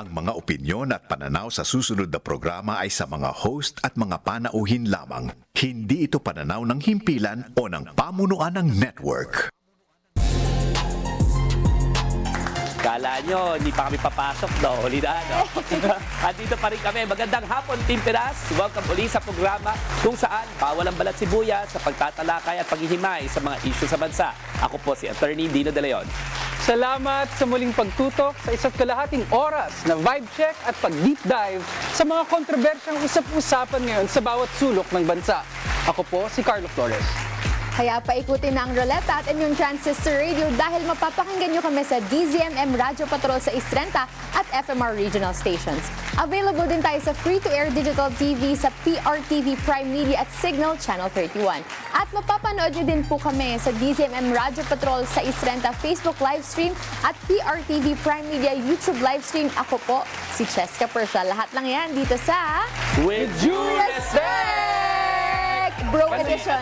Ang mga opinyon at pananaw sa susunod na programa ay sa mga host at mga panauhin lamang. Hindi ito pananaw ng himpilan o ng pamunuan ng network. Kala nyo, hindi pa kami papasok, no? Huli na, no? Andito pa rin kami. Magandang hapon, Team Pinas. Welcome uli sa programa kung saan bawal ang balat sibuyas sa pagtatalakay at paghihimay sa mga issue sa bansa. Ako po si Attorney Dino De Leon. Salamat sa muling pagtutok sa isa't kalahating oras na vibe check at pag-deep dive sa mga kontrobersyang usap-usapan ngayon sa bawat sulok ng bansa. Ako po si Carlo Flores. Kaya paikutin na ang Roleta at inyong Transistor Radio dahil mapapakinggan nyo kami sa DZMM Radio Patrol sa Istrenta at FMR Regional Stations. Available din tayo sa free-to-air digital TV sa PRTV Prime Media at Signal Channel 31. At mapapanood nyo din po kami sa DZMM Radio Patrol sa Istrenta Facebook Livestream at PRTV Prime Media YouTube Livestream. Ako po, si Cheska Persha. Lahat lang yan dito sa With due Respect! Bro edition.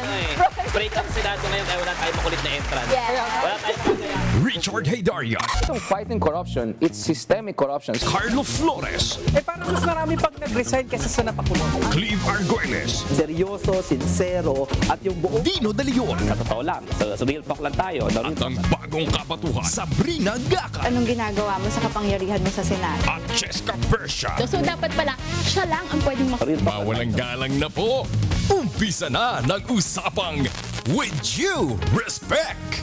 Break up Senado ngayon kaya wala tayong makulit na entrance. Yeah. Wala tayong Richard Heydarian, Itong fighting corruption, it's systemic corruption. Carlo Flores, Parang mas marami pag nag-resign kaysa sa napakulong. Clive Arguelles, seryoso, sincero, at yung buong Dino De Leon, sa totoo lang. Sa real talk lang tayo. No? at ang bagong kabatuhan, Sabrina Gaca, Anong ginagawa mo sa kapangyarihan mo sa Senado? at Cheska Persha. So dapat pala, siya lang ang pwedeng Real talk lang Mawalang tayo. galang na po. Umpisa na nag-usapang With You Respect.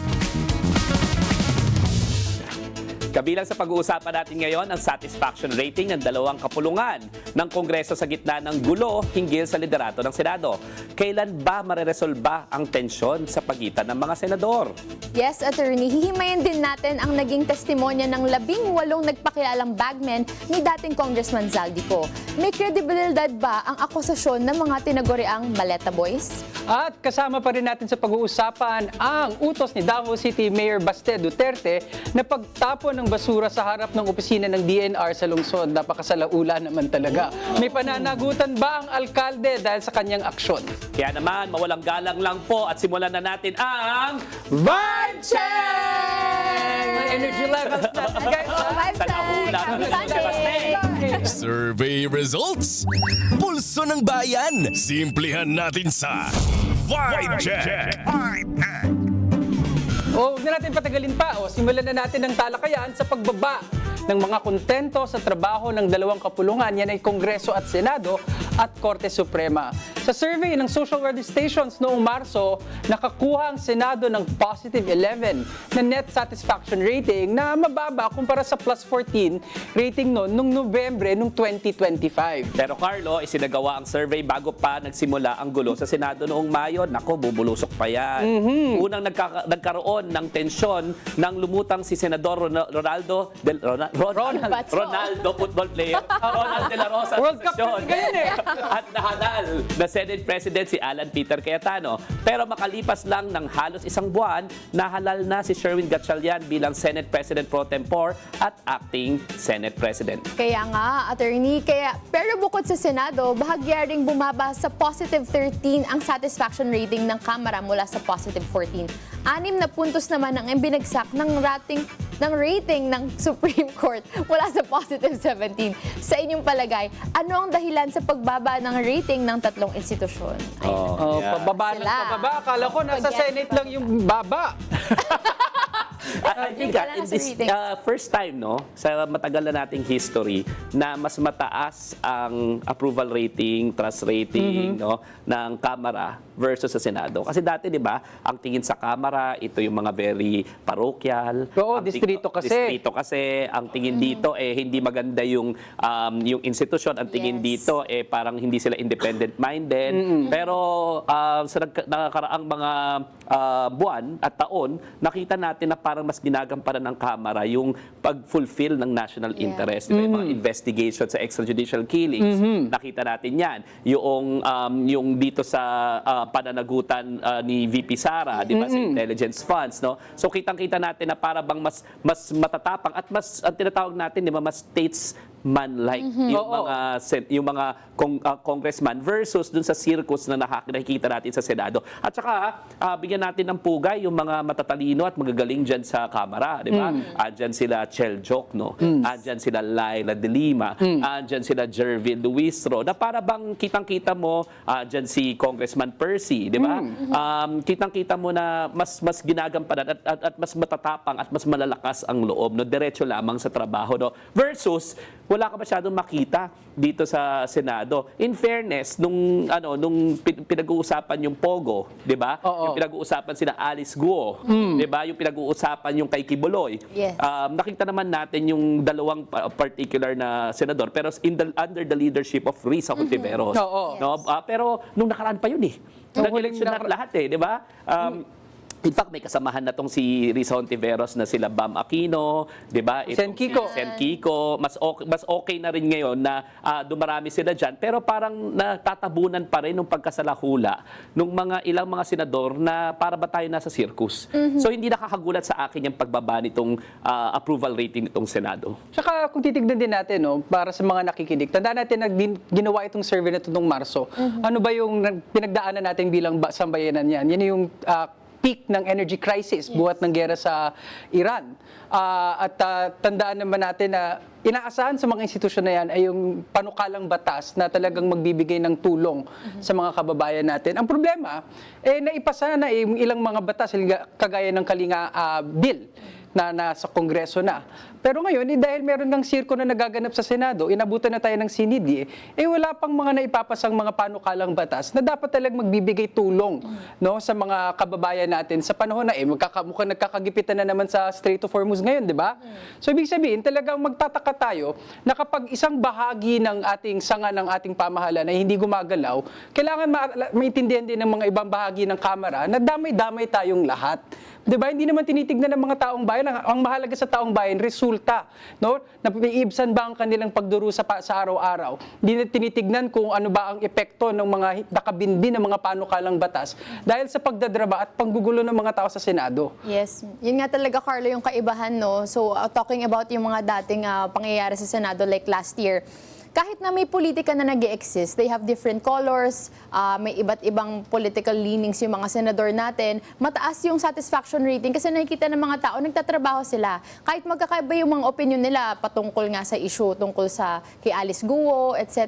Kabilang sa pag-uusapan natin ngayon ang satisfaction rating ng dalawang kapulungan ng Kongreso sa gitna ng gulo hinggil sa liderato ng Senado. Kailan ba mareresolba ang tensyon sa pagitan ng mga senador? Yes, attorney, hihimayin din natin ang naging testimonya ng 18 nagpakilalang bagmen ni dating Congressman Zaldico. May kredibilidad ba ang akusasyon ng mga tinaguriang Maleta Boys? At kasama pa rin natin sa pag-uusapan ang utos ni Davao City Mayor Baste Duterte na pagtapon ng basura sa harap ng opisina ng DNR sa lungsod. Napakasalaula naman talaga. May pananagutan ba ang alkalde dahil sa kanyang aksyon? Kaya naman, mawalang galang lang po at simulan na natin ang Vibe Check! May energy levels natin, guys. Vibe Sa check! nahula Happy na Sunday! Survey results. Pulso ng bayan. Simplihan natin sa Vibe Check. Huwag na natin patagalin pa. Simulan na natin ang talakayan sa pagbaba ng mga kontento sa trabaho ng dalawang kapulungan. Yan ay Kongreso at Senado at Korte Suprema. Sa survey ng social radio stations noong Marso, nakakuha ang Senado ng positive 11 na net satisfaction rating na mababa kumpara sa plus 14 rating noong Nobyembre noong 2025. Pero Carlo, isinagawa ang survey bago pa nagsimula ang gulo sa Senado noong Mayo. Nako, bubulusok pa yan. Unang nagkaroon ng tensyon nang lumutang si Senador Ronaldo football player, Ronald De La Rosa World Cup posisyon. kasi ngayon eh. At nahanal na Senate President si Alan Peter Cayetano. Pero makalipas lang ng halos isang buwan, nahalal na si Sherwin Gatchalian bilang Senate President Pro Tempore at Acting Senate President. Kaya nga, attorney, pero bukod sa Senado, bahagyaring bumaba sa positive 13 ang satisfaction rating ng Kamara mula sa positive 14. 6 na puntos naman ang binagsak ng rating ng Supreme Court mula sa positive 17. Sa inyong palagay, ano ang dahilan sa pagbaba ng rating ng tatlong institusyon? Yeah. Pababa ng Sila. pababa. Akala ko nasa Senate lang yung baba. I think Wala in na sa this ratings. first time, no, sa matagal na nating history, na mas mataas ang approval rating, trust rating, no, ng Kamara versus sa Senado. Kasi dati, di ba, ang tingin sa Kamara, ito yung mga very parochial. Oo, Ang distrito kasi. Distrito kasi. Ang tingin dito, hindi maganda yung institusyon. Ang tingin Yes. dito, parang hindi sila independent-minded. Pero sa nakakaraang mga buwan at taon, nakita natin na parang mas ginagampanan ng Kamara yung pag-fulfill ng national interest. Diba? Yung mga investigation sa extrajudicial killings. Nakita natin yan. Yung dito sa pananagutan ni VP Sara, di ba, sa intelligence funds, no? So kitang-kita natin na para bang mas matatapang at mas ang tinatawag natin, di ba, mas states man-like yung Oo. mga congressman versus dun sa circus na nakikita natin sa Senado. At saka bigyan natin ng pugay yung mga matatalino at magagaling dyan sa Kamara, di ba? Andyan sila Chel Jokno, andyan sila Laila De Lima, andyan sila Jervin Luistro, na para bang kitang-kita mo andyan si Congressman Percy, di ba? Kitang-kita mo na mas ginagampanan at mas matatapang at mas malalakas ang loob, no? Diretso lamang sa trabaho, no? Versus wala ka masyadong makita dito sa Senado. In fairness, nung pinag-uusapan yung Pogo, 'di ba? Oo. Yung pinag-uusapan sila Alice Guo, 'di ba? Yung pinag-uusapan yung kay Kibuloy. Yes. Nakita naman natin yung dalawang particular na senador pero under the leadership of Risa Hontiveros. Oo. No? Pero nung nakaraan pa yun eh. Nung Nag-eleksyon na lahat eh, 'di ba? In fact, may kasamahan na tong si Risa Hontiveros na sila Bam Aquino, 'di ba? Sen Kiko. Sen Kiko, mas okay na rin ngayon na dumarami sila diyan, pero parang natatabunan pa rin ng pagkasalahula ng ilang mga senador na para ba tayo nasa circus. So hindi nakakagulat sa akin yung pagbaba nitong approval rating nitong Senado. Tsaka kung titignan din natin, no, para sa mga nakikinig, tandaan natin na ginawa itong survey na ito nung Marso. Ano ba yung pinagdaanan natin bilang sambayanan yan? Yan yung peak ng energy crisis, buhat ng gera sa Iran. Tandaan naman natin na inaasahan sa mga institusyon na yan ay yung panukalang batas na talagang magbibigay ng tulong sa mga kababayan natin. Ang problema, naipasa na yung ilang mga batas, kagaya ng Kalinga Bill, na nasa Kongreso na. Pero ngayon, dahil meron ng sirko na nagaganap sa Senado, inabutan na tayo ng sinidi, wala pang mga naipapasang mga panukalang batas na dapat talagang magbibigay tulong, no, sa mga kababayan natin sa panahon na mukhang nagkakagipitan na naman sa Strait of Hormuz ngayon, di ba? So ibig sabihin, talagang magtataka tayo na kapag isang bahagi ng ating sanga ng ating pamahalaan ay hindi gumagalaw, kailangan maintindihan din ng mga ibang bahagi ng Kamara na damay-damay tayong lahat. Diba? Hindi naman tinitignan ng mga taong bayan. Ang mahalaga sa taong bayan, resulta. No? Napiibsan ba ang kanilang pagdurusa sa araw-araw? Hindi na tinitignan kung ano ba ang epekto ng mga nakabinbin ng mga panukalang batas dahil sa pagdadraba at panggugulo ng mga tao sa Senado. Yes. Yun nga talaga, Carlo, yung kaibahan, no? So, talking about yung mga dating pangyayari sa Senado like last year, kahit na may politika na nag-e-exist, they have different colors, may iba't ibang political leanings yung mga senador natin, mataas yung satisfaction rating kasi nakikita ng mga tao, nagtatrabaho sila. Kahit magkakaiba yung mga opinion nila patungkol nga sa issue, tungkol sa kay Alice Guo, etc.,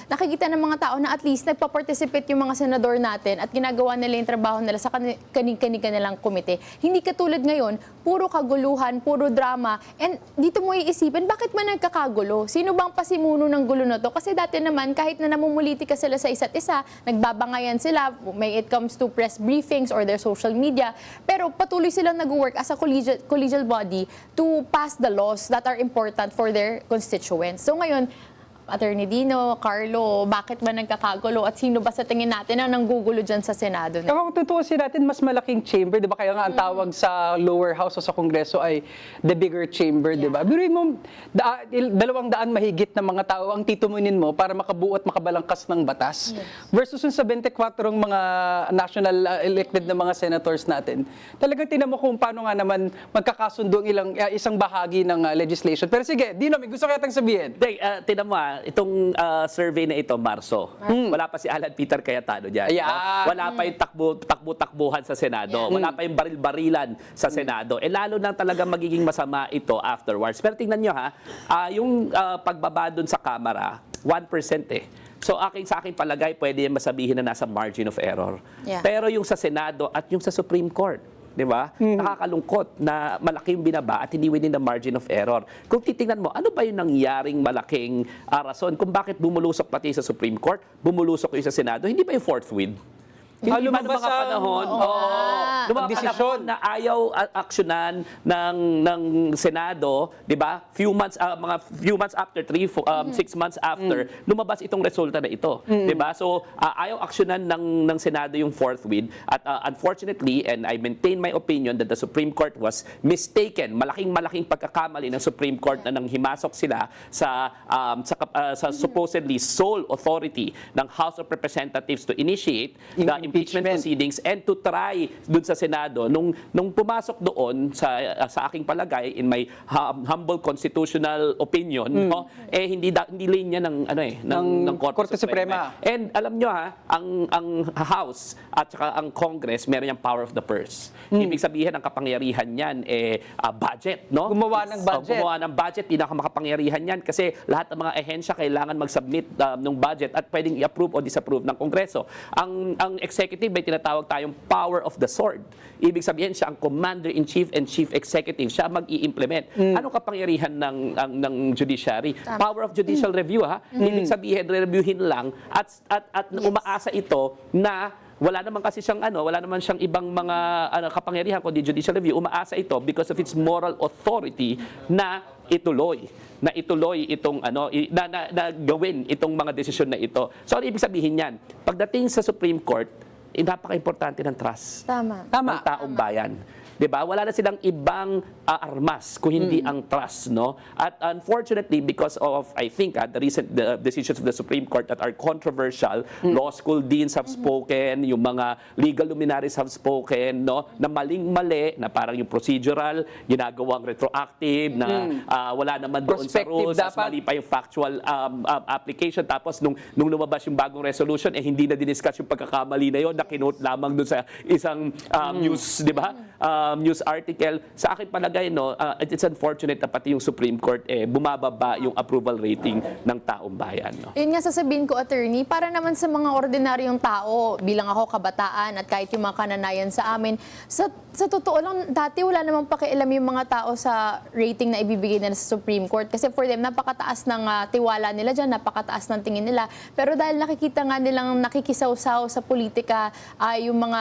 nakikita ng mga tao na at least nagpa-participate yung mga senador natin at ginagawa nila yung trabaho nila sa kanilang komite. Hindi katulad ngayon, puro kaguluhan, puro drama, and dito mo iisipin, bakit man nagkakagulo? Sino bang pasimuno ng gulo na to? Kasi dati naman, kahit na namumulitika sila sa isa't isa, nagbabangayan sila, may it comes to press briefings or their social media, pero patuloy silang nag-work as a collegial body to pass the laws that are important for their constituents. So ngayon, Attorney Dino, Carlo, bakit ba nagkakagulo at sino ba sa tingin natin ang nanggugulo dyan sa Senado? Kung tutuusin natin, mas malaking chamber, di ba? Kaya nga ang tawag sa lower house o sa Kongreso ay the bigger chamber, di ba? Biruin mo, 200 mahigit na mga tao ang titumunin mo para makabuo at makabalangkas ng batas. Versus yung sa 24 mga national elected na mga senators natin. Talagang tinan mo kung paano nga naman magkakasundo ang isang bahagi ng legislation. Pero sige, Dino, may gusto kaya tang sabihin. Tinan mo itong survey na ito, Marso, wala pa si Alan Peter Cayetano dyan. Ayan. No? Wala pa yung takbo-takbuhan sa Senado. Wala pa yung baril-barilan sa Senado. Lalo nang talagang magiging masama ito afterwards. Pero tingnan nyo yung pagbaba dun sa Kamara, 1% eh. So sa aking palagay, pwede masabihin na nasa margin of error. Yeah. Pero yung sa Senado at yung sa Supreme Court, di ba? Nakakalungkot na malaki yung binaba at hindi within the margin of error. Kung titingnan mo, ano ba yung nangyaring malaking rason kung bakit bumulusok pati sa Supreme Court, bumulusok yung sa Senado, hindi ba yung fourth win? Hindi ba ng mga panahon, ng mga panahon na ayaw aksyonan ng Senado, 'di ba? Few months after 6 months after lumabas itong resulta na ito, 'di ba? So ayaw aksyonan ng Senado yung fourth win at unfortunately, and I maintain my opinion that the Supreme Court was mistaken. Malaking pagkakamali ng Supreme Court na nang himasok sila sa supposedly sole authority ng House of Representatives to initiate the impeachment proceedings and to try dun sa Senado nung pumasok doon sa aking palagay in my humble constitutional opinion no hindi linya ng Korte Suprema. And alam nyo ang House at saka ang Congress meron yung power of the purse. Ibig sabihin ang kapangyarihan niyan budget, no? Gumawa ng budget. Gumawa ng budget, pinakamakapangyarihan yan kasi lahat ng mga ehensya kailangan mag-submit ng budget at pwedeng i-approve o disapprove ng Kongreso. Ang executive may tinatawag tayong power of the sword. Ibig sabihin siya ang commander-in-chief and chief executive. Siya mag-i-implement. Ano kapangyarihan ng judiciary? Power of judicial review, ha? Ibig sabihin, reviewin lang at umaasa ito na wala naman kasi siyang wala naman siyang ibang mga kapangyarihan kundi judicial review. Umaasa ito because of its moral authority na ituloy itong na gawin itong mga desisyon na ito. So ano ibig sabihin niyan? Pagdating sa Supreme Court, napaka-importante ng trust Tama. ng taong bayan. 'Di ba? Wala na silang ibang armas kung hindi ang trust, no? At unfortunately, because of I think the recent decisions of the Supreme Court that are controversial, law school deans have spoken, yung mga legal luminaries have spoken, no? Na maling-mali, na parang yung procedural ginagawang retroactive, na wala naman doon sa rules, as mali pa yung factual application. Tapos nung lumabas yung bagong resolution, hindi na diniscuss yung pagkakamali na yon, na kinote lamang doon sa isang news, 'di ba? News article. Sa akin palagay, no, it's unfortunate na pati yung Supreme Court bumababa yung approval rating ng taong bayan. No? Yun nga sasabihin ko, attorney, para naman sa mga ordinaryong tao, bilang ako kabataan at kahit yung mga kananayan sa amin, sa totoo lang, dati wala namang pakialam yung mga tao sa rating na ibibigay nila sa Supreme Court. Kasi for them, napakataas ng tiwala nila dyan, napakataas ng tingin nila. Pero dahil nakikita nga nilang nakikisaw-saw sa politika, yung mga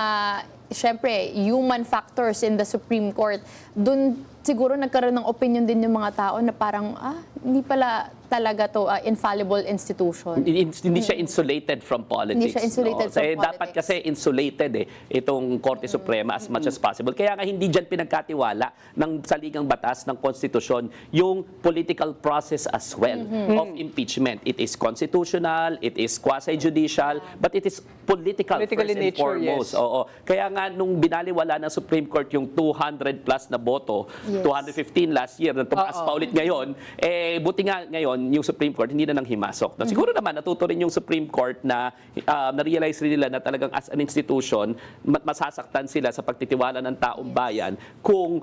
syempre, human factors in the Supreme Court, dun siguro nagkaroon ng opinion din yung mga tao na parang, hindi pala talaga to infallible institution. Hindi siya insulated from politics. Hindi siya insulated from politics. Dapat kasi insulated itong Korte Suprema as much as possible. Kaya nga hindi dyan pinagkatiwala ng saligang batas ng konstitusyon yung political process as well of impeachment. It is constitutional, it is quasi-judicial, but it is political Political first in and nature, foremost. yes. Oo. Kaya nga nung binaliwala ng Supreme Court yung 200 plus na boto, Yes. 215 last year, na tumaas pa ulit ngayon, buti nga ngayon yung Supreme Court hindi na nang himasok. Siguro naman natuto rin yung Supreme Court na na-realize rin nila na talagang as an institution masasaktan sila sa pagtitiwala ng taong bayan kung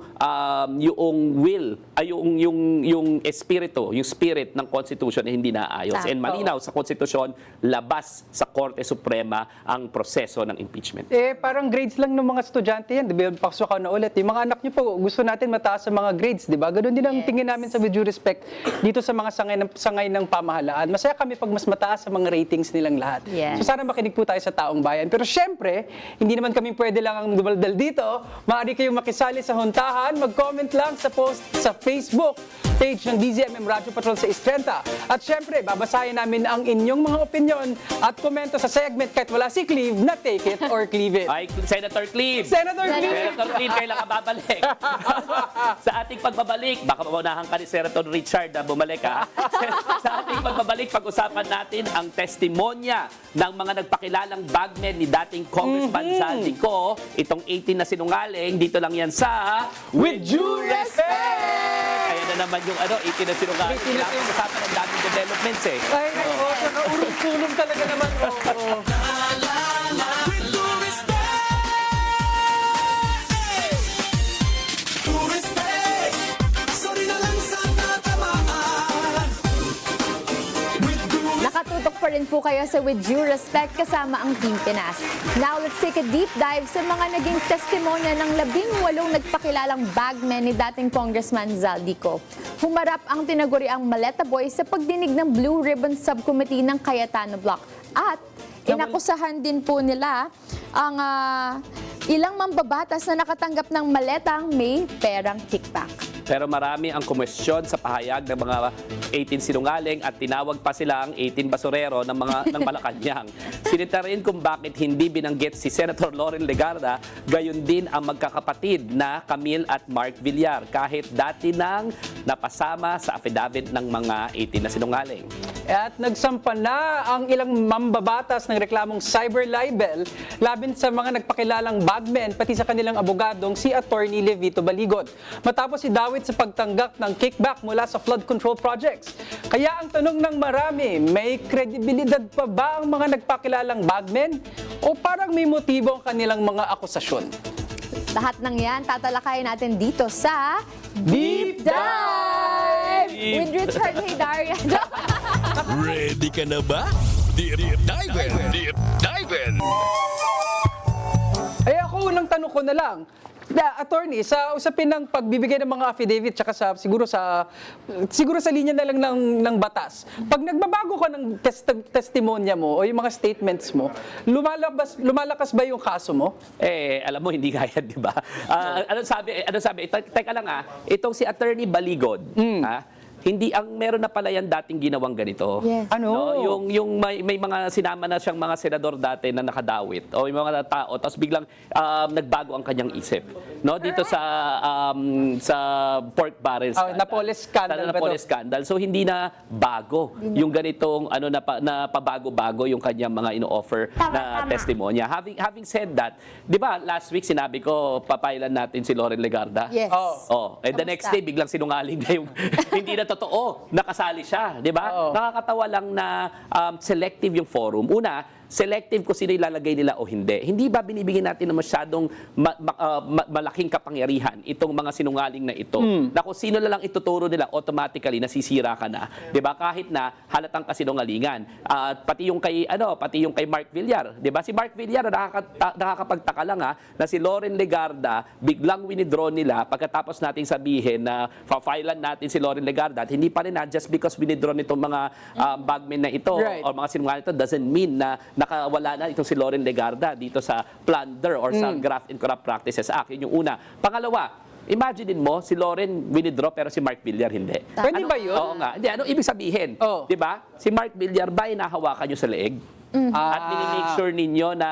yung will ay yung espiritu, yung spirit ng Constitution ay hindi naayos. And malinaw sa Constitution, labas sa Korte Suprema ang proseso ng impeachment. Parang grades lang ng mga estudyante yan. Di ba? Paksukaw na ulit. Yung mga anak nyo po, gusto natin mataas sa mga grades. Di ba? Ganun din ang tingin namin sa With Due Respect dito sa mga sangay ng pamahalaan. Masaya kami pag mas mataas sa mga ratings nilang lahat. Yes. So sana makinig po tayo sa taong bayan. Pero syempre, hindi naman kami pwede lang ang dumaldal dito. Maaari kayong makisali sa huntahan. Mag-comment lang sa post sa Facebook page ng DZMM Radyo Patrol sa Istrenta. At syempre, babasahin namin ang inyong mga opinion at komento sa segment kahit wala si Cleve na Take It or Cleave It. Ay, Senator Cleve! Senator Cleve! Senator Cleve, kailan ka babalik? Sa ating pagbabalik, baka maunahan ka ni Senator Richard na bumalik ka. Sa ating pagbabalik, pag-usapan natin ang testimonya ng mga nagpakilalang bagmen ni dating Congressman Zaldico. Itong 18 na sinungaling, dito lang yan sa With Due Respect! Kaya na naman yung 18 na sinungaling. Kailangan usapan ang daming developments Ay, oo, saka urong-sulong talaga naman. Oo. Nakatutok pa rin po kayo sa With Due Respect kasama ang Team Pinas. Now, let's take a deep dive sa mga naging testimonya ng 18 nagpakilalang bagmen ni dating Congressman Zaldico. Humarap ang tinaguriang Maleta Boys sa pagdinig ng Blue Ribbon Subcommittee ng Cayetano Block. At inakusahan din po nila ang ilang mambabatas na nakatanggap ng maletang may perang kickback. Pero marami ang kumwestiyon sa pahayag ng mga 18 sinungaling at tinawag pa silang 18 basurero ng Malacanang. Sinita rin kung bakit hindi binanggit si Senator Loren Legarda, gayon din ang magkakapatid na Camille at Mark Villar kahit dati nang napasama sa affidavit ng mga 18 na sinungaling. At nagsampa na ang ilang mambabatas ng reklamong cyber libel laban sa mga nagpakilalang bagmen pati sa kanilang abogadong si Attorney Levito Baligot. Matapos si Dawit sa pagtanggak ng kickback mula sa flood control projects. Kaya ang tanong ng marami, may kredibilidad pa ba ang mga nagpakilalang bagmen o parang may motibo ang kanilang mga akusasyon? Lahat ng yan, tatalakayin natin dito sa Deep Dive with Richard Haydaria. Ready ka na ba? Deep Dive! Deep Dive! Ay ako, unang tanong ko na lang, attorney, sa usapin ng pagbibigay ng mga affidavit tsaka siguro sa linya na lang ng batas. Pag nagbabago ka ng testimonya mo o yung mga statements mo, lumalakas ba yung kaso mo? Alam mo, hindi kaya, di ba? Ano sabi? Teka lang itong si Attorney Baligod, hindi meron na pala yan dating ginawang ganito. Yes. Ano? No, yung may mga sinama na siyang mga senador dati na nakadawit o yung mga tao tapos biglang nagbago ang kanyang isip. No, dito sa pork barrel scandal. Napoles scandal ba Napoles to? scandal. So hindi na bago yung ganitong na pabago-bago yung kanyang mga ino-offer na testimonya. Having said that, 'di ba last week sinabi ko papailan natin si Loren Legarda? Yes. And the next day biglang sinungaling na yung hindi na totoo, nakasali siya, 'di ba? Nakakatawa lang na selective yung forum. Una, selective kung sino ilalagay nila o hindi. Hindi ba binibigyan natin ng masyadong malaking kapangyarihan itong mga sinungaling na ito? Na kung sino na lang ituturo nila, automatically nasisira ka na. 'Di ba? Kahit na halatang kasinungalingan. Pati yung kay Mark Villar, 'di ba? Si Mark Villar nakakapagtaka lang na si Loren Legarda biglang winidraw nila pagkatapos nating sabihin na fa-filean natin si Loren Legarda at hindi pa rin just because winidraw nitong mga bagmen na ito Right. o mga sinungaling ito doesn't mean na nakawala na itong si Loren Legarda dito sa plunder or sa Graft and Corrupt Practices Act. Yun yung una. Pangalawa, imaginein mo, si Loren winidraw pero si Mark Villar hindi. Pwede ba yun? Oo nga. Hindi, ano ibig sabihin? Oh. 'Di ba? Si Mark Villar ba inahawakan nyo sa leeg? At minimake sure ninyo na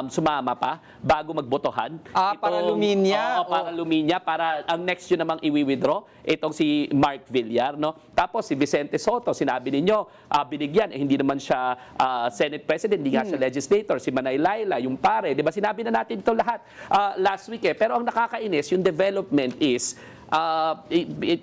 sumama pa bago magbotohan. Para luminya. Oo, para luminya. Para ang next yun namang i-withdraw, itong si Mark Villar. No? Tapos si Vicente Soto, sinabi ninyo, binigyan. Hindi naman siya Senate President, hindi nga siya legislator. Si Manay Laila, yung pare. Di ba? Sinabi na natin ito lahat last week. Pero ang nakakainis, yung development is,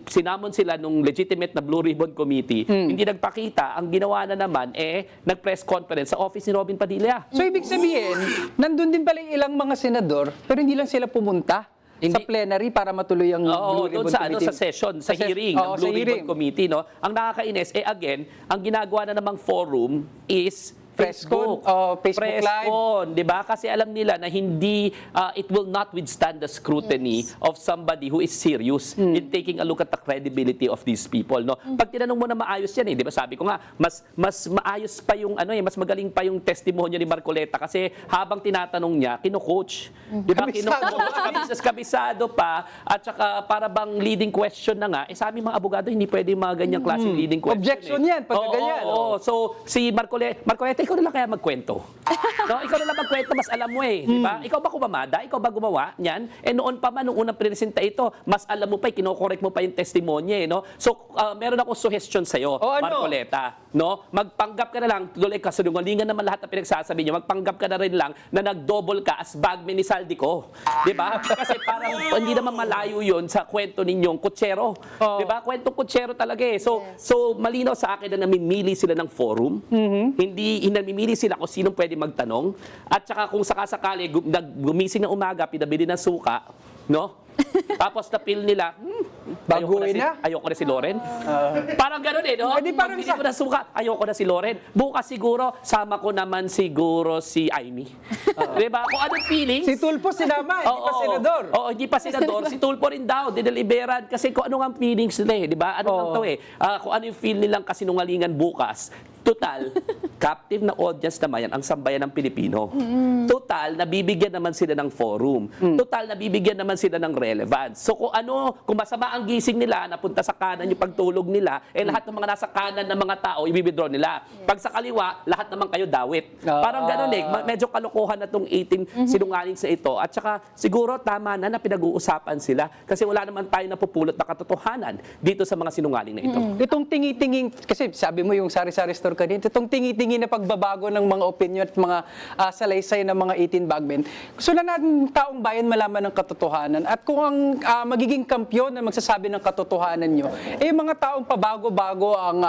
sinamon sila nung legitimate na Blue Ribbon Committee, hindi nagpakita, ang ginawa na naman nag-press conference sa office ni Robin Padilla. So ibig sabihin, nandun din pala yung ilang mga senador, pero hindi lang sila pumunta sa plenary para matuloy ang Blue Ribbon doon sa Committee. sa session, sa hearing ng Blue Ribbon Committee, no. Ang nakakainis again, ang ginagawa na namang forum is Presscon, Facebook Live. 'Di ba? Kasi alam nila na hindi it will not withstand the scrutiny of somebody who is serious in taking a look at the credibility of these people, no? Pag tinanong mo na maayos 'yan, 'di ba? Sabi ko nga, mas maayos pa yung mas magaling pa yung testimonya ni Marcoleta kasi habang tinatanong niya, kino-coach. 'Di ba? Kabisado pa at saka para bang leading question na nga, sa aming mga abogado hindi pwede mga ganyang klaseng leading question. Objection yan, pag ganyan. So, si Marcoleta, ikaw na lang kaya magkwento. No, ikaw na lang magkwento, mas alam mo di ba? Ikaw ba kumamada? Ikaw ba gumawa niyan? Noon pa man, nung unang presenta ito, mas alam mo pa, kino-correct mo pa yung testimonya, no? So, meron akong suggestion sa'yo, Marcoleta, no? Magpanggap ka na lang, tuloy kasunungalingan naman lahat na pinagsasabi niyo, magpanggap ka na rin lang na nag-double ka as bagman ni Saldico. Di ba? Kasi parang hindi naman malayo yun sa kwento ninyong kutsero. Di ba? Kwentong kutsero talaga So, malinaw sa akin na namimili sila ng forum. Hindi namimili sila kung sinong pwede magtanong. At saka kung sakasakali, gumising na umaga, pinabili ng suka, no? Tapos na-feel nila, ayoko na si Loren. Parang gano'n no? Pagbili ko na suka, ayoko na si Loren. Bukas siguro, sama ko naman siguro si Amy. Diba? Kung anong feelings? Si Tulfo sinama, hindi pa senador. Oo, hindi pa senador. Si Tulfo rin daw, dineliberan. Kasi kung ano nga feelings nila di ba? Ano lang to kung ano yung feel nilang kasinungalingan bukas, Total, captive na audience naman yan ang sambayan ng Pilipino. Total, nabibigyan naman sila ng forum. Total, nabibigyan naman sila ng relevance. So kung masama ang gising nila, napunta sa kanan yung pagtulog nila, lahat ng mga nasa kanan ng mga tao, i-withdraw nila. Pag sa kaliwa, lahat naman kayo dawit. Parang ganun medyo kalokohan na itong 18 sinungaling sa ito. At saka, siguro tama na pinag-uusapan sila kasi wala naman tayo napupulot na katotohanan dito sa mga sinungaling na ito. Itong tingi-tinging, kasi sabi mo yung sari-sari store kanina, itong tingi-tingin na pagbabago ng mga opinion at mga salaysay ng mga 18 bagmen. Gusto na natin taong bayan malaman ng katotohanan. At kung ang magiging kampyon na magsasabi ng katotohanan nyo, mga taong pabago-bago ang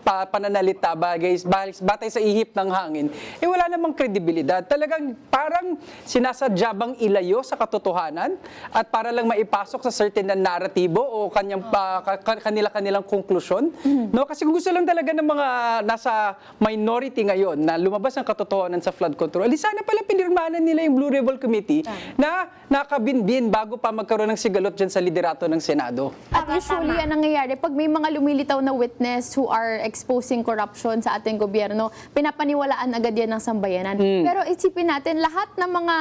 pananalita batay sa ihip ng hangin, wala namang kredibilidad. Talagang parang sinasadya bang ilayo sa katotohanan at para lang maipasok sa certain na naratibo o kanilang konklusyon. No? Kasi kung gusto lang talaga ng mga nasa minority ngayon na lumabas ang katotohanan sa flood control, sana pala pinirmanan nila yung Blue Ribbon Committee na nakabinbin bago pa magkaroon ng sigalot dyan sa liderato ng Senado. At usually, yan nangyayari pag may mga lumilitaw na witness who are exposing corruption sa ating gobyerno, pinapaniwalaan agad yan ng sambayanan. Pero isipin natin, lahat ng mga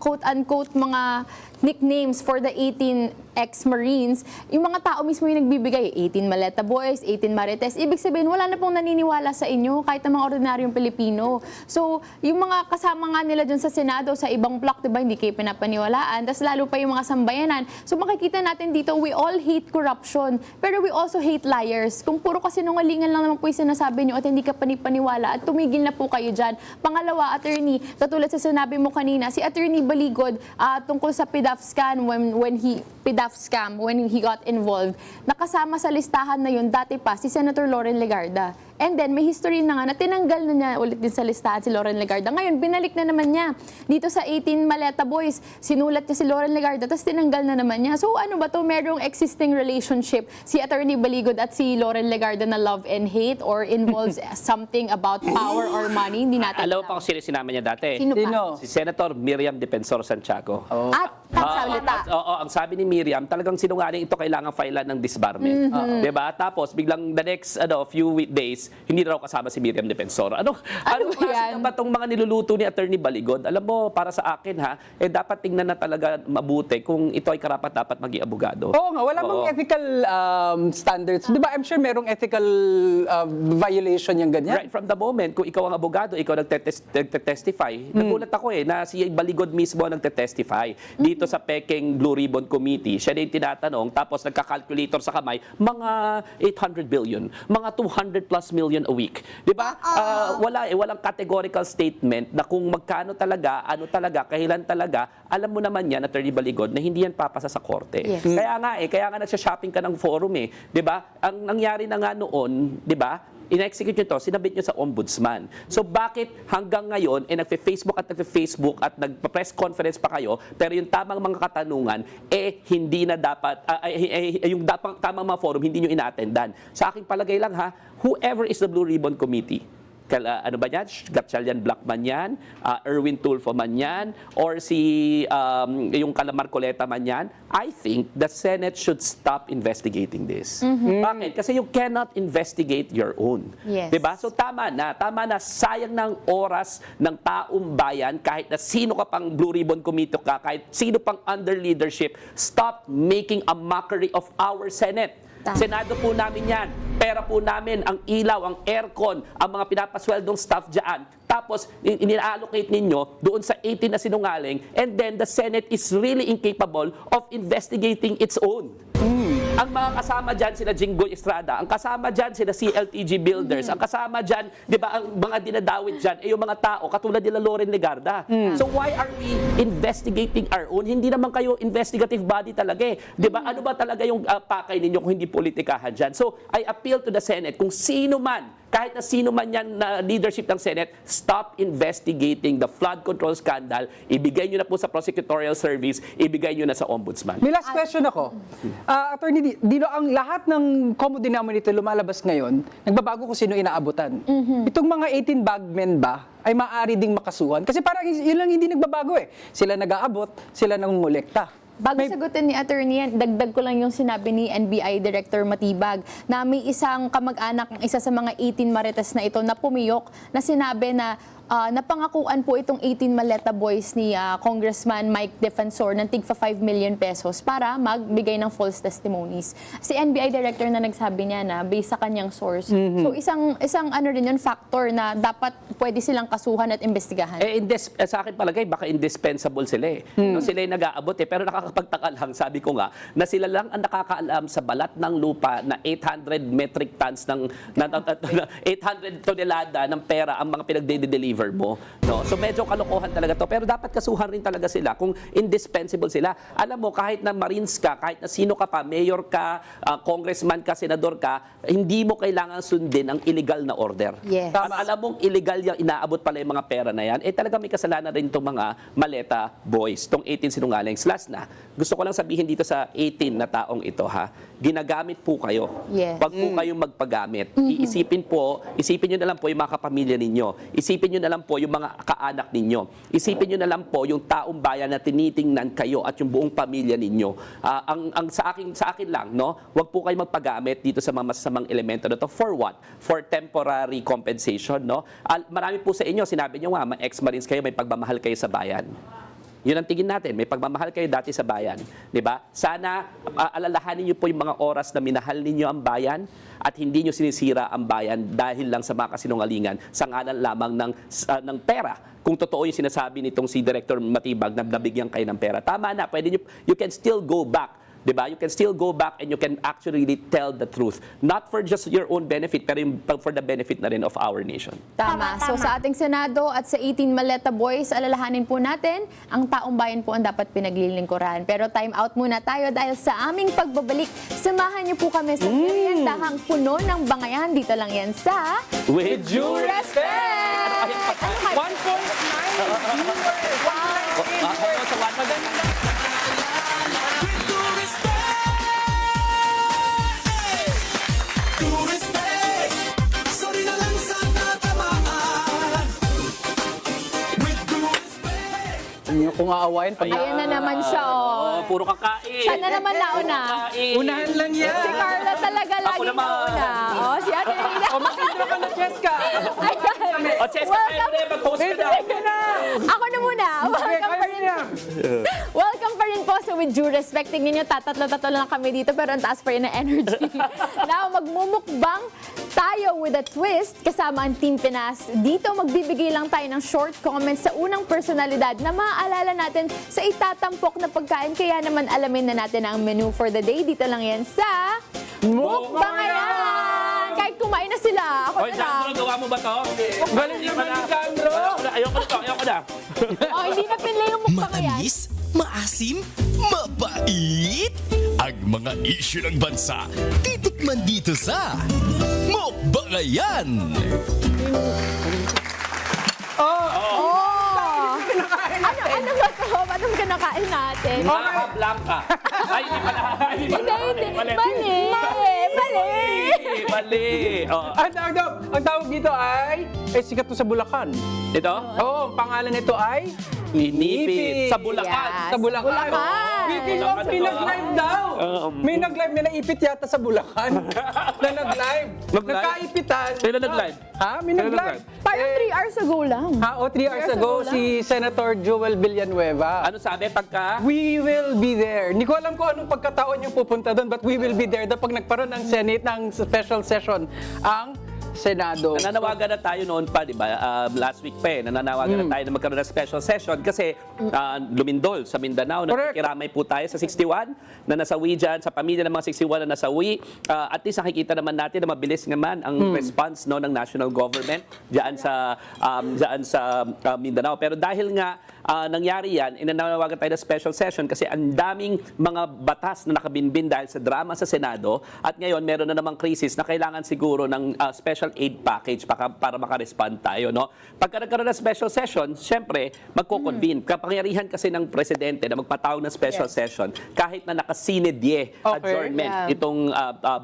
quote-unquote mga nicknames for the 18 ex-Marines, yung mga tao mismo yung nagbibigay, 18 Maleta Boys, 18 Marites, ibig sabihin, wala na pong naniniwala sa inyo, kahit ang mga ordinaryong Pilipino. So, yung mga kasama nga nila dyan sa Senado, sa ibang block, diba, hindi kayo pinapaniwalaan, tas lalo pa yung mga sambayanan. So, makikita natin dito, we all hate corruption, pero we also hate liars. Kung puro kasinungalingan lang naman po yung sinasabi nyo at hindi ka panipaniwala, at tumigil na po kayo dyan. Pangalawa, attorney, katulad sa sinabi mo kanina, si Attorney Baligod, tungkol sa PDAF scam, when he got involved, nakasama sa listahan na yun dati pa si Senator Loren Legarda. And then, may history na nga na tinanggal na niya ulit din sa listahan si Loren Legarda. Ngayon, binalik na naman niya. Dito sa 18 Maleta Boys, sinulat niya si Loren Legarda, tapos tinanggal na naman niya. So, ano ba to? Merong existing relationship si Attorney Baligod at si Loren Legarda na love and hate or involves something about power or money? Hindi natin Alam mo pa kung sino sinama niya dati? Sino pa? Sino? Si Senator Miriam Defensor Santiago. At pagsalita. Ang sabi ni Miriam, talagang sinungaling ito kailangan filean ng disbarment. Diba? Tapos, biglang the next few days, hindi na raw kasama si Miriam Defensor. Ano yan? ba itong mga niluluto ni Attorney Baligod? Alam mo, para sa akin dapat tingnan na talaga mabuti kung ito ay karapat-dapat maging abogado. Oo nga, wala bang ethical standards? Di ba, I'm sure merong ethical violation yung ganyan. Right from the moment, kung ikaw ang abogado, ikaw nagte-testify. Nagulat ako na si Baligod mismo ang nagte-testify dito sa Peking Blue Ribbon Committee. Siya na yung tinatanong, tapos nagka-calculator sa kamay, mga 800 billion, mga 200 plus million a week. Di ba? Walang categorical statement na kung magkano talaga, ano talaga, kailan talaga, alam mo naman yan, Attorney Baligod, na hindi yan papasa sa korte. Yes. Kaya nga nagsha-shopping ka ng forum Di ba? Ang nangyari na nga noon, di ba? In-execute nyo to, sinabit nyo sa ombudsman. So bakit hanggang ngayon, nagfe-Facebook at nagpa-press conference pa kayo, pero yung tamang mga katanungan, hindi na dapat, yung tamang mga forum, hindi nyo ina-attendan. Sa aking palagay lang whoever is the Blue Ribbon Committee, ano ba yan? Gatchalian Blackman yan, Erwin Tulfo man yan, or si yung Calamar Coleta man yan, I think the Senate should stop investigating this. Bakit? Kasi you cannot investigate your own. Yes. Diba? So tama na, sayang ng oras ng taong bayan, kahit na sino ka pang Blue Ribbon Committee ka, kahit sino pang under leadership, stop making a mockery of our Senate. Senado po namin yan. Pera po namin, ang ilaw, ang aircon, ang mga pinapasweldong staff dyan. Tapos, ina-allocate ninyo doon sa 18 na sinungaling, and then the Senate is really incapable of investigating its own. Ang mga kasama dyan, sila Jinggoy Estrada, ang kasama dyan, sila CLTG Builders, ang kasama dyan, di ba, ang mga dinadawit dyan, yung mga tao, katulad nila Loren Legarda. So why are we investigating our own? Hindi naman kayo investigative body talaga Di ba? Ano ba talaga yung pakay ninyo kung hindi politikahan dyan? So I appeal to the Senate, kung sino man, kahit na sino man yan na leadership ng Senate, stop investigating the flood control scandal, ibigay nyo na po sa prosecutorial service, ibigay nyo na sa ombudsman. May last question ako. Attorney, dito ang lahat ng common denominator lumalabas ngayon, nagbabago kung sino inaabutan. Itong mga 18 bagmen ba ay maaari ding makasuhan? Kasi parang yun lang hindi nagbabago Sila nag-aabot, sila nangungulekta. Bago sagutin ni Attorney, dagdag ko lang yung sinabi ni NBI Director Matibag na may isang kamag-anak ng isa sa mga 18 marites na ito na pumiyok na sinabi na napangakuan po itong 18 Maleta boys ni Congressman Mike Defensor ng tigpa 5 million pesos para magbigay ng false testimonies. Si NBI Director na nagsabi niya na based sa kanyang source. So isang ano rin yun, factor na dapat pwede silang kasuhan at imbestigahan. Sa akin palagay, baka indispensable sila eh. No, sila yung nag-aabot eh. Pero nakakapagtaka lang, sabi ko nga, na sila lang ang nakakaalam sa balat ng lupa na 800 metric tons ng 800 tonelada ng pera ang mga pinagde-deliver mo. No? So medyo kalokohan talaga to. Pero dapat kasuhan rin talaga sila kung indispensable sila. Alam mo, kahit na Marines ka, kahit na sino ka pa, mayor ka, congressman ka, senador ka, hindi mo kailangan sundin ang illegal na order. Yes. Alam mong illegal yung inaabot pala yung mga pera na yan, talaga may kasalanan rin itong mga Maleta boys, itong 18 sinungalings. Last na, gusto ko lang sabihin dito sa 18 na taong ito, ginagamit po kayo. Yes. Wag po kayong magpagamit. Isipin nyo na lang po yung mga kapamilya ninyo. Isipin nyo na lang po yung mga kaanak ninyo. Isipin nyo na lang po yung taong bayan na tinitingnan kayo at yung buong pamilya ninyo. Sa akin lang, no, wag po kayong magpagamit dito sa mga masasamang elemento na to. For what? For temporary compensation, no? Marami po sa inyo, sinabi nyo nga, ex-Marines kayo, may pagmamahal kayo sa bayan. Yun ang tingin natin, may pagmamahal kayo dati sa bayan. Di ba? Sana alalahanin niyo po yung mga oras na minahal ninyo ang bayan at hindi niyo sinisira ang bayan dahil lang sa mga kasinungalingan sa ngalan lamang ng pera. Kung totoo yung sinasabi nitong si Director Matibag na nabigyan kayo ng pera. Tama na, pwede niyo, you can still go back. Diba? You can still go back and you can actually tell the truth. Not for just your own benefit, pero for the benefit na rin of our nation. Tama. So sa ating Senado at sa 18 Maleta boys, alalahanin po natin, ang taong bayan po ang dapat pinaglilingkuran. Pero time out muna tayo dahil sa aming pagbabalik, samahan niyo po kami sa meriendahang puno ng bangayan. Dito lang yan sa With due Respect! 1.9 viewers. Kung aawain, pag Ayan na naman siya, oh. Puro kakain. Sana naman nauna. Kakain. unahan lang yan. Si Carla talaga Ako lagi naman. nauna. Oh, si Ate Rina. O, mag-intro ka na, Cheska. Ayan. O, Cheska, mag-host ka na. Ako na muna. Welcome pa rin. Welcome pa rin po sa With Due Respect. Tingnan nyo, tatatlo-tatlo lang kami dito pero ang taas pa rin ng energy. Now, magmumukbang tayo with a twist kasama ang Team Pinas. Dito, magbibigay lang tayo ng short comments sa unang personalidad na maaalala natin sa itatampok na pagkain. Kaya naman alamin na natin ang menu for the day. Dito lang yan sa Mukbangayan! Kahit kumain na sila, ako Oy, na lang. Sandro, gawa mo ba to? Galing naman ni Sandro. Ayoko na. Oh, hindi na pinla yung Mukbangayan. Matamis, maasim, mabait. Ang mga issue ng bansa, titikman dito sa Mukbangayan. Ano ba ito? Anong kinakain natin? Baka Blanca. Ay, hindi pala. Hindi. Mali. Mali. Oh. Ang tawag dito ay sikat to sa Bulacan. Ito? Oo, ang pangalan nito ay Inipit. Sa Bulacan. Yes. Sa Bulacan. Bulacan. Speaking of, may nag-live daw. May nag-live, may naipit yata sa Bulacan. na nag-live. Nag-live? Nagkaipitan. Sino nag-live? Ha? May Sino nag-live. Parang 3 hours ago lang. 3 hours ago, si Senator Joel Villanueva. Ano sabi pagka? We will be there. Hindi ko alam kung anong pagkataon yung pupunta doon, but we will be there. Pag nagkaroon ng Senate, ng special session, ang Senado. Nananawagan na tayo noon pa, di ba? Last week pa nananawagan na tayo na magkaroon ng special session kasi lumindol sa Mindanao. Correct. Nakikiramay po tayo sa 61 na nasawi dyan, sa pamilya ng mga 61 na nasawi. At least nakikita naman natin na mabilis naman ang response ng national government dyan sa Mindanao. Pero dahil nga nangyari yan, nananawagan tayo ng special session kasi ang daming mga batas na nakabinbin dahil sa drama sa Senado at ngayon meron na namang krisis na kailangan siguro ng special special aid package para makarespond tayo, no? Pagka nagkaroon ng special session, syempre, magko-convene. Kapangyarihan kasi ng presidente na magpatawag ng special session kahit na naka-sine die adjournment itong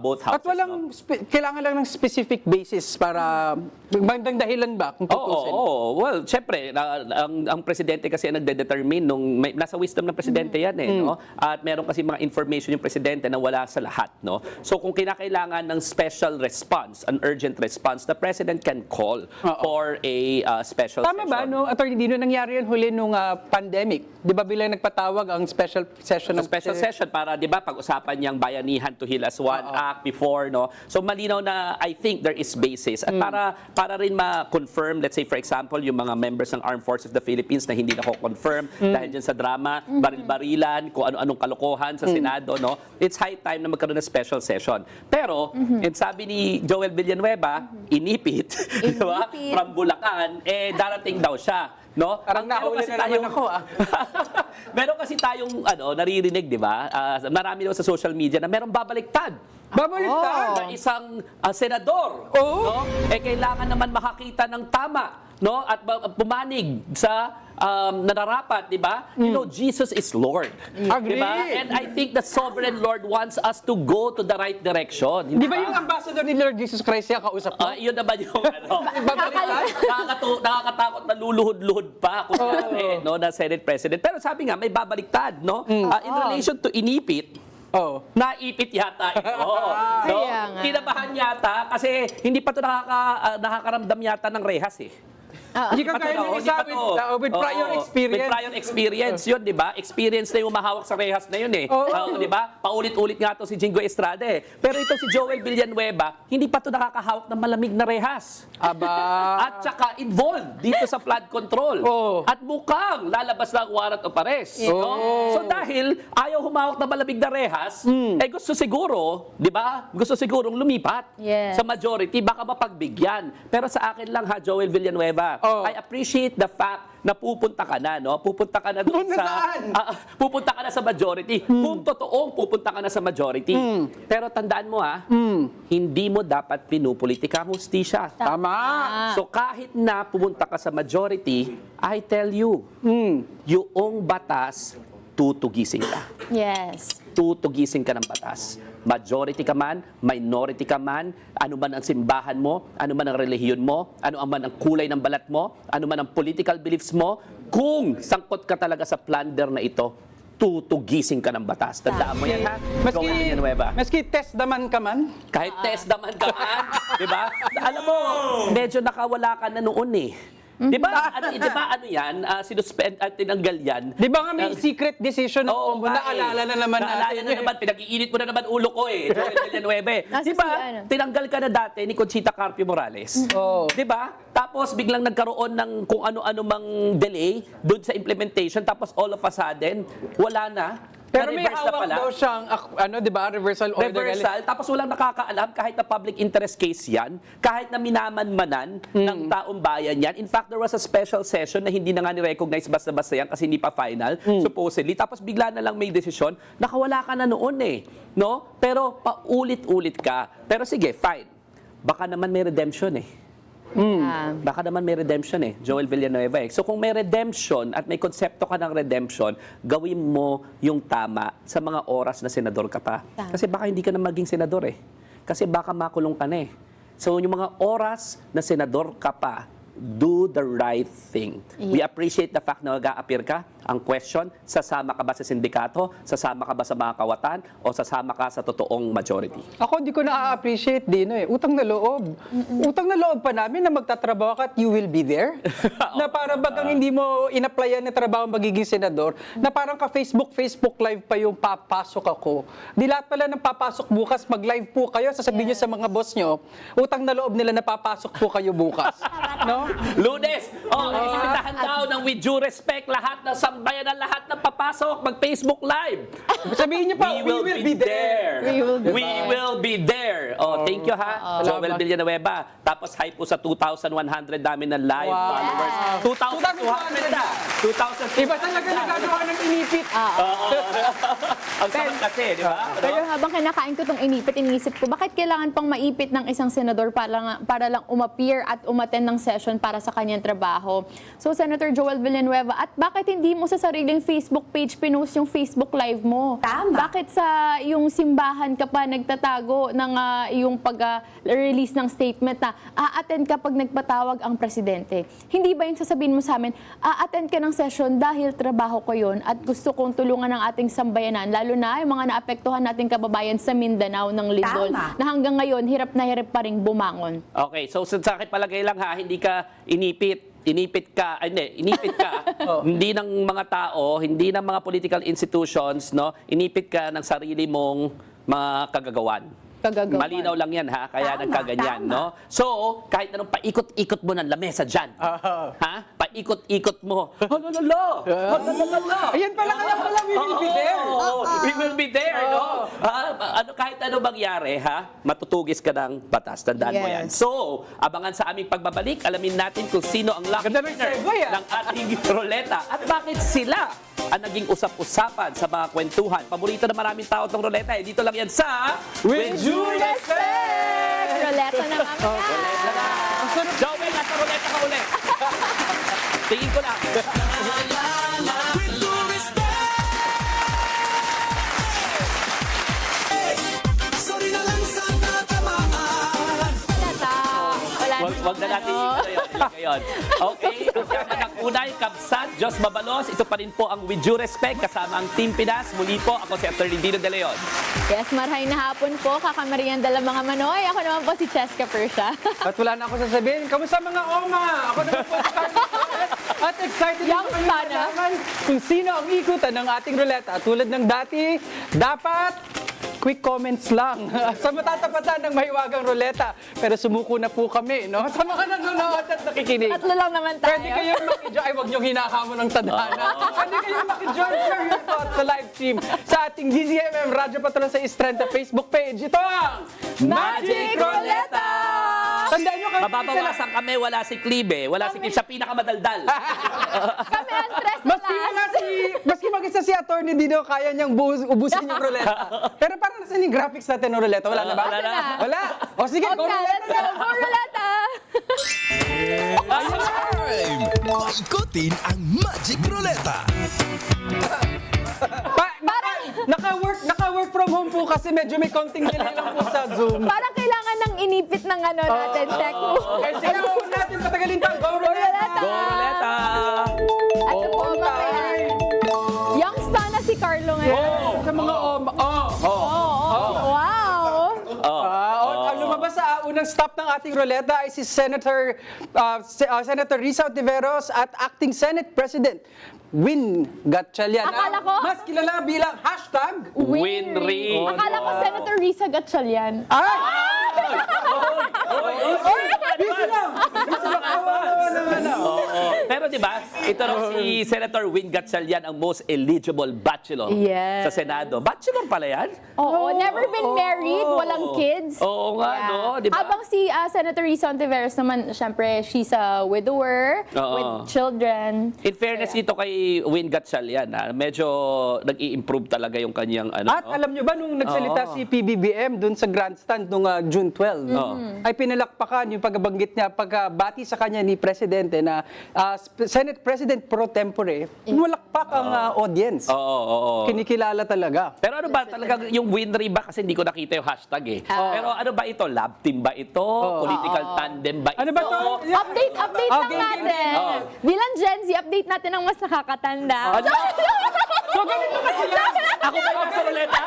both houses. At walang, kailangan lang ng specific basis para, magandang dahilan ba kung tutusin? Oo. Well, syempre, ang presidente kasi ang nagde-determine nasa wisdom ng presidente yan no? At meron kasi mga information yung presidente na wala sa lahat, no? So kung kinakailangan ng special response, an urgent response, the president can call for a special Tama session. ba, no? Attorney Dino, nangyari yun huli nung pandemic. Di ba bilang nagpatawag ang special session Sa special session para 'di ba pag-usapan niyang Bayanihan to Heal as One Act before, no? So malinaw na I think there is basis at para rin ma-confirm, let's say for example, yung mga members ng Armed Forces of the Philippines na hindi nako-confirm dahil dyan sa drama, baril-barilan, kung ano-anong kalokohan sa Senado, no? It's high time na magkaroon ng special session. Pero, and sabi ni Joel Villanueva, inipit, di ba? From Bulacan, darating daw siya, no? Parang nahuli na naman ako, Meron kasi tayong naririnig, di ba? Marami daw sa social media na merong babaliktad. Babaliktad? Na isang senador. No? Kailangan naman makakita ng tama, no? At pumanig sa nararapat, di ba? You know, Jesus is Lord. Agree. Di ba? And I think the sovereign Lord wants us to go to the right direction. Di ba yung ambassador ni Lord Jesus Christ yung kausap mo? Yun naman yung Babaliktad? nakakatakot na luluhod-luhod pa kung no, na Senate President. Pero sabi nga, may babaliktad, no? In relation to inipit, naipit yata ito. No? Kinabahan yata kasi hindi pa ito nakakaramdam yata ng rehas eh. Hindi ka kaya nung isa with prior experience. With prior experience yun, di ba? Experience na yung mahawak sa rehas na yun eh. Di ba? Paulit-ulit nga to si Jingo Estrada eh. Pero ito si Joel Villanueva, hindi pa to nakakahawak ng malamig na rehas. Aba. At saka involved dito sa flood control. At mukhang lalabas na ang warrant of arrest. No? So dahil ayaw humawak ng malamig na rehas, gusto siguro, di ba? Gusto sigurong lumipat sa majority, baka mapagbigyan. Pero sa akin lang ha, Joel Villanueva, I appreciate the fact na pupunta ka na, no? Pupunta ka na doon pupunta ka na sa majority. Kung totoong pupunta ka na sa majority. Pero tandaan mo hindi mo dapat pinupolitika ang hustisya. Tama. So kahit na pumunta ka sa majority, I tell you, yung batas, tutugising ka. Yes. Tutugising ka ng batas. Majority ka man, minority ka man, ano man ang simbahan mo, ano man ang relihiyon mo, ano man ang kulay ng balat mo, ano man ang political beliefs mo, kung sangkot ka talaga sa plunder na ito, tutugising ka ng batas. Tandaan mo yan, ha? Joel Villanueva. Maski test daman ka man? Kahit test naman ka man, di ba? Alam mo, medyo nakawala ka na noon eh. Di ba? Ano yan? Sinuspend at tinanggal yan. Di ba nga may secret decision ng Oo, naalala na naman naalala natin? na naman, pinag-iinit mo na naman ulo ko eh, Joel Villanueva. Di ba? Tinanggal ka na dati ni Conchita Carpio Morales. Di ba? Tapos biglang nagkaroon ng kung ano-ano mang delay doon sa implementation, tapos all of a sudden, wala na. Pero may Na-reverse na hawak pala. daw siyang, di ba, reversal order. Reversal, tapos walang nakakaalam kahit na public interest case yan, kahit na minamanmanan ng taong bayan yan. In fact, there was a special session na hindi na nga ni-recognize basta-basta yan kasi hindi pa final, supposedly. Tapos bigla na lang may desisyon, nakawala ka na noon eh. No? Pero paulit-ulit ka. Pero sige, fine. Baka naman may redemption eh. Baka naman may redemption eh, Joel Villanueva eh. So kung may redemption at may konsepto ka ng redemption, gawin mo yung tama sa mga oras na senador ka pa. Kasi baka hindi ka na maging senador eh. Kasi baka makulong ka na eh. So yung mga oras na senador ka pa, do the right thing. We appreciate the fact na mag-a-appear ka. Ang question, sasama ka ba sa sindikato? Sasama ka ba sa mga kawatan? O sasama ka sa totoong majority? Ako hindi ko na-appreciate din eh. Utang na loob. Utang na loob pa namin na magtatrabaho ka at you will be there. Na para bagang hindi mo in-applyan na trabaho magiging senador, na parang ka-Facebook live pa yung papasok ako. Di lahat pala ng papasok bukas, mag-live po kayo, sasabihin nyo sa mga boss nyo, utang na loob nila na papasok po kayo bukas. no? Lunes. Iimbitahan daw ng With Due Respect lahat ng sambayan ng lahat ng papasok. Mag-Facebook Live. Sabihin niyo pa, we will be there. We will be there. Thank you ha. Joel Villanueva. Tapos hype po sa 2,100 namin na live Wow. followers. 2,200 na. 2,000. Iba talaga nagagawa ng inipit. Ang sarap kasi, di ba? Pero habang kinakain ko itong inipit, inisip ko, bakit kailangan pang maipit ng isang senador para lang umappear at umattend ng session para sa kanyang trabaho? So, Senator Joel Villanueva, at bakit hindi mo sa sariling Facebook page pinost yung Facebook Live mo? Tama. Bakit sa yung simbahan ka pa nagtatago ng yung pag-release ng statement na a-attend kapag nagpatawag ang presidente? Hindi ba yung sasabihin mo sa amin, a-attend ka ng session dahil trabaho ko yun at gusto kong tulungan ng ating sambayanan, lalo na yung mga naapektuhan nating kababayan sa Mindanao ng lindol, Tama. na hanggang ngayon hirap na hirap pa ring bumangon. Okay, so sa akin palagay lang ha, hindi ka inipit ka, hindi ng mga tao, hindi ng mga political institutions, no? Inipit ka ng sarili mong mga kagagawan. Malinaw lang yan ha, kaya Tama, nagkaganyan, tama. no? So, kahit anong paikot-ikot mo ng lamesa dyan, ha? Paikot-ikot mo, Ayan pala kaya pala, we will be there. We will be there, no? Kahit ano mangyari, ha? Matutugis ka ng batas. Tandaan mo yan. Yes. So, abangan sa aming pagbabalik, alamin natin kung sino ang lucky Ganda ng winner segue, ah. ng ating ruleta at bakit sila ang naging usap-usapan sa mga kwentuhan. Paborito na maraming tao itong ruleta. Dito lang yan sa With due respect! Roleta na mamaya. Ruleta na. Joey, nasa ruleta ka ulit. Tingin ko lang. Wag na natin ilagay yun. Okay, kasama ng unay, Kabsat, Diyos Mabalos. Ito pa rin po ang With Due Respect kasama ang Team Pinas. Muli po, ako si Atty. Dino De Leon. Yes, marhay na hapon po, kakamarian dala mga manoy. Ako naman po si Cheska Persha. At wala na ako sasabihin. Kamusta mga Oma? Ako naman po si Carlos Torres. At excited Young na kami sana. malaman kung sino ang ikutan ng ating ruleta. Tulad ng dati, dapat quick comments lang sa matatapatan ng mahiwagang ruleta. Pero sumuko na po kami, no? Sa mga nanonood at nakikinig. Tatlo lang naman tayo. Pwede kayong makijoin. Ay, huwag niyong hinahamon ng tadhana. Pwede kayong makijoin, share your thoughts sa live stream sa ating DZMM Radyo Patrol sa Istrenta Facebook page. Ito ang Magic Roleta! Tandaan niyo kami. Mababawasan kami, wala si Clive, wala si Clive, siya pinakamadaldal. Kami ang tres na last. Maski mag-isa si Atty. Dino, kaya niyang ubusin yung ruleta. Pero parang nasa yung graphics natin ng ruleta? Wala na ba? Wala na. Wala? O sige, go Okay, let's ruleta go. Go Roleta! Time! Paikutin ang Magic Ruleta. Naka-work from home po kasi medyo may konting delay lang po sa Zoom. Parang kailangan ng inipit ng ano natin, tech mo. Okay, sige, huwag natin patagalin pa. Go ruleta! Go Ruleta! Ito po, mamaya. Young star na si Carlo ngayon. Sa mga Oma. Wow! Ang lumabas sa unang stop ng ating ruleta ay si Senator Risa Ontiveros at Acting Senate President Win Gatchalian. Akala ko- Mas kilala bilang hashtag Winry. Akala ko Senator Risa Gatchalian. Ay! Busy lang! Pero di ba, ito raw si Senator Win Gatchalian ang most eligible bachelor Yes. sa Senado. Bachelor pala yan? Oo, never been married, walang kids. Oo nga, Yeah. no? Di ba? Habang si Senator Risa Ontiveros naman, syempre, she's a widower Oo. with children. In fairness dito kay Win Gatchalian, medyo nag-i-improve talaga yung kanyang ano. At alam nyo ba, nung nagsalita Oo. si PBBM dun sa grandstand nung June 12, ay pinalakpakan yung pagbanggit niya, pagbati sa kanya ni Presidente na Senate President pro tempore, pumalakpak ang audience. Oo. Kinikilala talaga. Pero ano ba talaga yung Winry ba? Kasi hindi ko nakita yung hashtag eh. Pero ano ba ito? Lab team ba ito? Political tandem ba ito? Ano ba to? Update lang Okay. natin. Oo. Bilang Gen Z, update natin ang mas nakakatanda. Ano? So ganito kasi yan. Ako ba yung sa ruleta?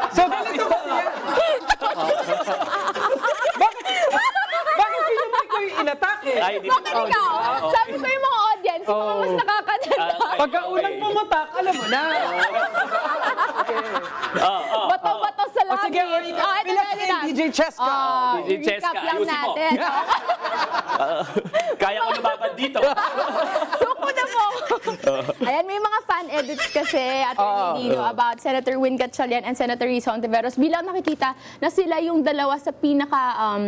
So ganito kasi yan. Bakit pinumay ko yung inatake? Ay, di Bakit ikaw? Sabi ko yung mga audience, yung mga mas nakakatanda. Pagka unang pumutak, alam mo na. Bato-bato sa lahat Sige, ito na. DJ Cheska. DJ Cheska, I-recap lang ayusin mo. natin. Kaya ko lumaban dito. Suko na mo. Ayan, may mga fan edits kasi at Nino about Senator Win Gatchalian and Senator Risa Ontiveros. Bilang nakikita na sila yung dalawa sa pinaka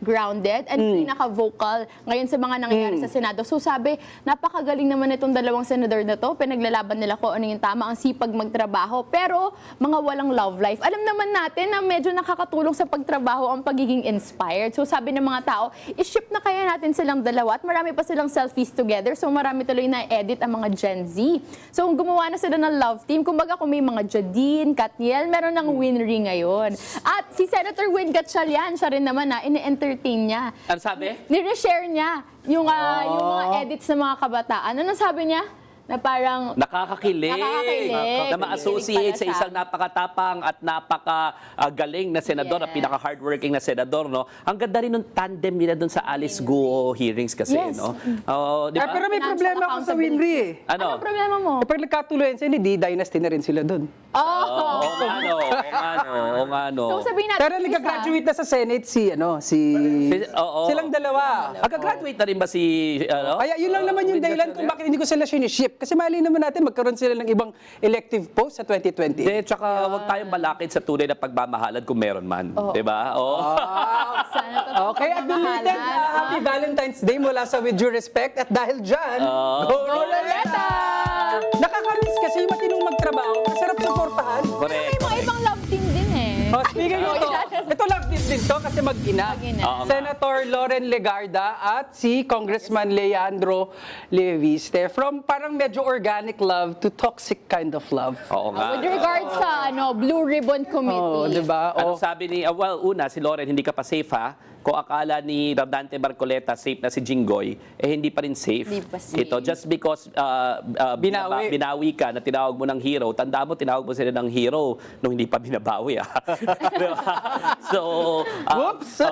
grounded and pinaka-vocal ngayon sa mga nangyayari sa Senado. So sabi, napakagaling naman itong dalawang senador na to. Pinaglalaban nila kung ano yung tama, ang sipag magtrabaho. Pero mga walang love life. Alam naman natin na medyo nakakatulong sa pagtrabaho ang pagiging inspired. So sabi ng mga tao, i-ship na kaya natin silang dalawa at marami pa silang selfies together. So marami tuloy na edit ang mga Gen Z. So gumawa na sila ng love team. Kumbaga kung may mga Jadine, Katniel, meron ng Winry ngayon. At si Senator Win Gatchalian, siya rin naman na ini-entertain niya. Ano sabi? Nire-share niya yung mga edits ng mga kabataan. Ano sabi niya? Na parang Nakakakilig. Nakakakilig. Na ma-associate Pala sa siya. isang napakatapang at napakagaling na senador, na Yes. pinaka-hardworking na senador, no? Ang ganda rin ng tandem nila doon sa Alice Guo hearings kasi, Yes. no? Di ba? Pero may Financial problema ako sa accountability. Winry eh. Ano? Anong problema mo? Pag nagkatuloyan sila, di dynasty na rin sila doon. Oo nga, no? Oo nga, no? So sabihin natin, Pero nag-graduate na sa Senate Oo. silang dalawa. Graduate na rin ba si, ano? Kaya yun lang naman yung Win dahilan kung bakit hindi ko sila siniship. Kasi mali naman natin magkaroon sila ng ibang elective post sa 2020. Hindi, tsaka huwag tayong malakit sa tunay na pagmamahalad kung meron man. Di ba? Oo. sana totoo Okay, at belated Happy Valentine's Day mula sa With Due Respect. At dahil dyan, Go Roleta! Nakakamiss kasi yung matinong magtrabaho. Masarap suportahan. Correct. May mga ibang love team din eh. Speaking of ito love team din to kasi mag-ina. Mag-ina. Oo nga. Senator Loren Legarda at si Congressman Leandro Leviste from parang medyo organic love to toxic kind of love. Oo nga. With regards sa Blue Ribbon Committee. Oh, 'di ba? Anong sabi ni, una, si Loren, hindi ka pa safe ha? Kung akala ni Dante Marcoleta safe na si Jinggoy, eh hindi pa rin safe. Hindi pa safe. Ito, just because binawi ka na tinawag mo ng hero, tanda mo, tinawag mo sila ng hero nung hindi pa binabawi. Diba? So, Whoops!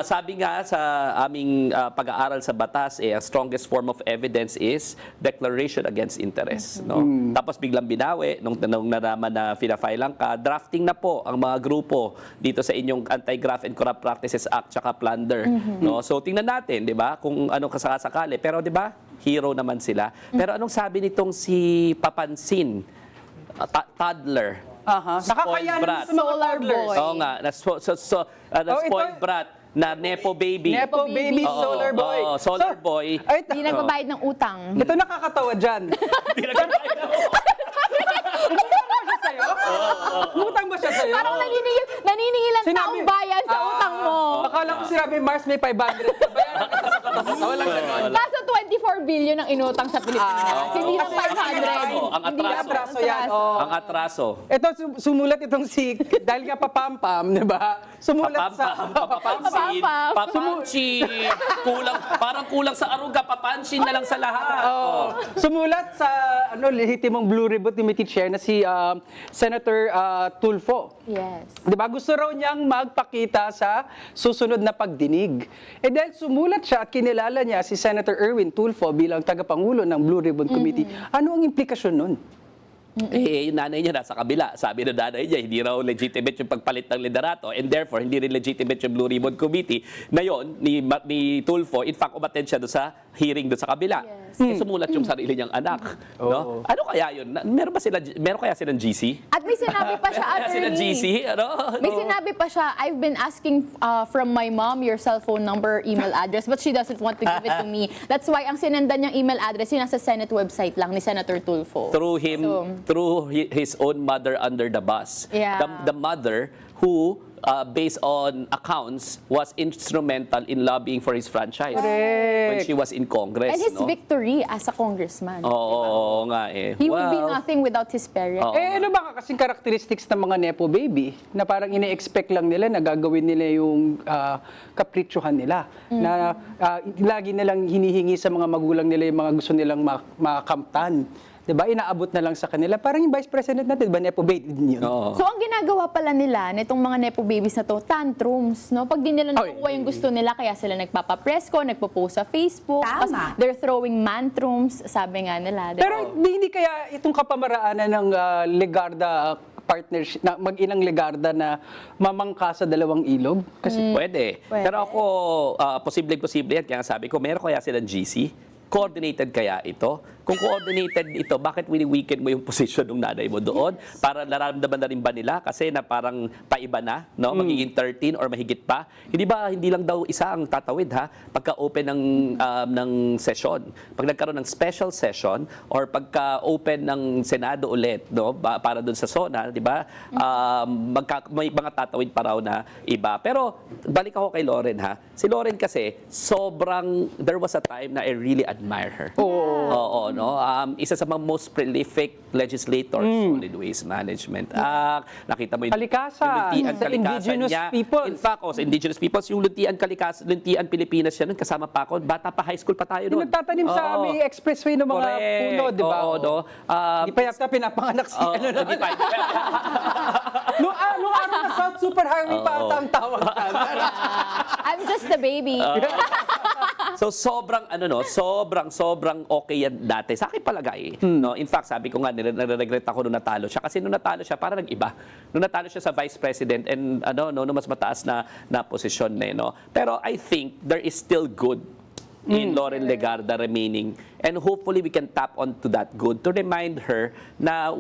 sabi nga sa aming pag-aaral sa batas, ang strongest form of evidence is declaration against interest. No? Tapos biglang binawi, nung naraman na fina-file lang ka, drafting na po ang mga grupo dito sa inyong Anti-Graft and Corrupt Practices Act tsaka plunder. No? So tingnan natin, 'di ba? Kung ano kasakasakali. Pero 'di ba? Hero naman sila. Pero anong sabi nitong si Papansin? Toddler. Spoiled Nakakayanan brat. sa mga Solar toddlers. boy. Oo nga, spoiled ito- brat na nepo baby. Nepo baby, Oo, solar boy. oo, solar boy. Ay, Hindi nagbabayad ng utang. ito nakakatawa dyan. Utang ba siya sa'yo? Parang naniningil ang taong bayan sa utang mo. Akala ko sinabi, Mars may 500. Bayaran ka sa katapusan. Walang ganon. Kaso 24 billion ang inutang sa Pilipinas. Hindi lang 500. Ang Hindi lang atraso yan. Oh. Ang atraso. Ito, sumulat itong si, dahil nga papampam, di ba? Sumulat sa... Papansin, Papam. papansin. Parang kulang sa aruga, papansin na lang sa lahat. Sumulat sa lehitimong Blue Ribbon Committee Chair na si Senator Tulfo. Yes. Di ba? Gusto raw niyang magpakita sa susunod na pagdinig. Eh dahil sumulat siya at kinilala niya si Senator Erwin Tulfo bilang tagapangulo ng Blue Ribbon Committee, ano ang implikasyon nun? Yung nanay niya nasa kabila. Sabi ng nanay niya, hindi raw legitimate yung pagpalit ng liderato and therefore, hindi rin legitimate yung Blue Ribbon Committee na yon ni Tulfo. In fact, umattend siya doon sa hearing doon sa kabila. Yes. Sumulat yung sarili niyang anak. No? Ano kaya yun? Meron kaya silang GC? At may sinabi pa siya, Kaya sila attorney. GC? Ano? May sinabi pa siya, I've been asking from my mom your cell phone number, email address, but she doesn't want to give it to me. That's why ang sinendan niyang email address, yun nasa Senate website lang ni Senator Tulfo. Through his own mother under the bus. Yeah. The mother who, based on accounts, was instrumental in lobbying for his franchise when she was in Congress. And his no? victory as a congressman. Oo nga eh. He would be nothing without his parents. Oo. Ano ba kasing characteristics ng mga Nepo baby na parang ine-expect lang nila na gagawin nila yung kapritsyohan nila. Na lagi nilang hinihingi sa mga magulang nila yung mga gusto nilang makamtan. Diba? Inaabot na lang sa kanila. Parang yung Vice President natin, diba? Nepo baby din yun. Oo. So, ang ginagawa pala nila nitong mga Nepo babies na to, tantrums, no? Pag di nila nakukuha yung gusto nila, kaya sila nagpapapresko, nagpo-post sa Facebook. Tapos they're throwing mantrums, sabi nga nila. Pero hindi kaya itong kapamaraanan ng Legarda partnership, na mag-inang Legarda na mamangka sa dalawang ilog? Kasi Pwede. Pwede. Pero ako, posible yan. Kaya nga sabi ko, meron kaya silang GC? Coordinated kaya ito? Kung coordinated ito, bakit wini-weaken mo yung position ng nanay mo doon? Para nararamdaman na rin ba nila? Kasi na parang paiba na, no? Magiging 13 or mahigit pa. Hindi lang daw isa ang tatawid, ha? Pagka-open ng session. Pag nagkaroon ng special session or pagka-open ng Senado ulit, no? Para doon sa SONA, di ba? May mga tatawid pa raw na iba. Pero balik ako kay Lauren, ha? Si Lauren kasi, there was a time na I really admire her. Oo, no? Isa sa mga most prolific legislators, Solid Waste Management Act. Nakita mo yung Kalikasan, luntian sa kalikasan indigenous niya. peoples. In fact, sa indigenous peoples, yung luntian Pilipinas siya nun, kasama pa ako. Bata pa, high school pa tayo yung nun. nagtatanim sa Oo. may expressway ng mga Correct. puno, di ba? Oo, no? Hindi pa yata pinapanganak si Oo, ano na. hindi pa. Nung araw na South Superhighway pa ata ang tawag dyan. I'm just the baby. So sobrang okay yan dati. Sa akin palagay, no? In fact, sabi ko nga nire-regret ako nung natalo siya kasi nung natalo siya para nag-iba. Nung natalo siya sa vice president and no mas mataas na posisyon no. Pero I think there is still good in Lauren Legarda remaining, and hopefully we can tap onto that good to remind her na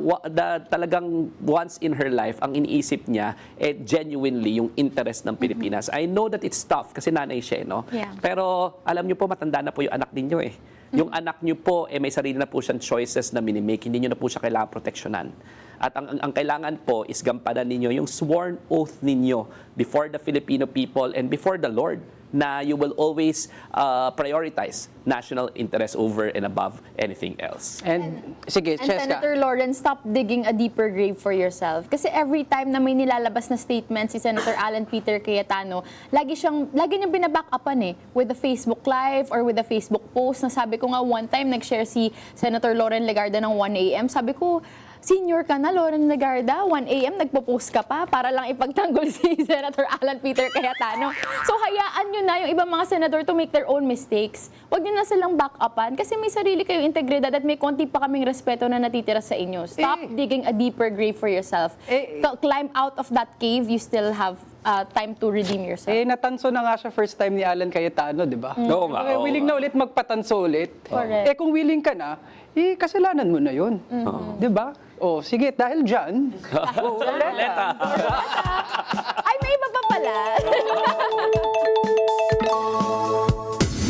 talagang once in her life ang iniisip niya genuinely yung interest ng Pilipinas. I know that it's tough kasi nanay siya, no? Yeah. Pero alam niyo po, matanda na po yung anak ninyo eh. Yung anak niyo po, may sarili na po siyang choices na minimake. Hindi niyo na po siya kailangan proteksyonan. At ang kailangan po is gampanan ninyo yung sworn oath ninyo before the Filipino people and before the Lord na you will always prioritize national interest over and above anything else. And sige, And Cheska. Senator Lauren, stop digging a deeper grave for yourself. Kasi every time na may nilalabas na statement si Senator Alan Peter Cayetano, lagi niyang binaback-upan with a Facebook Live or with a Facebook post na sabi ko nga one time nag-share si Senator Lauren Legarda ng 1 a.m. Sabi ko, senior ka na, Lauren Legarda, 1 a.m. nagpo-post ka pa para lang ipagtanggol si Senator Alan Peter Cayetano. So hayaan nyo na yung ibang mga senador to make their own mistakes. Huwag nyo na silang back-upan kasi may sarili kayong integridad at may konti pa kaming respeto na natitira sa inyo. Stop digging a deeper grave for yourself. Climb out of that cave, you still have time to redeem yourself. Natanso na nga siya first time ni Alan Cayetano, di ba? Oo nga, oo Willing nga. na ulit magpatanso ulit. Correct. Kung willing ka na, kasalanan mo na yun. Di ba? Sige, dahil dyan, Leta. Ay, may iba pa pala.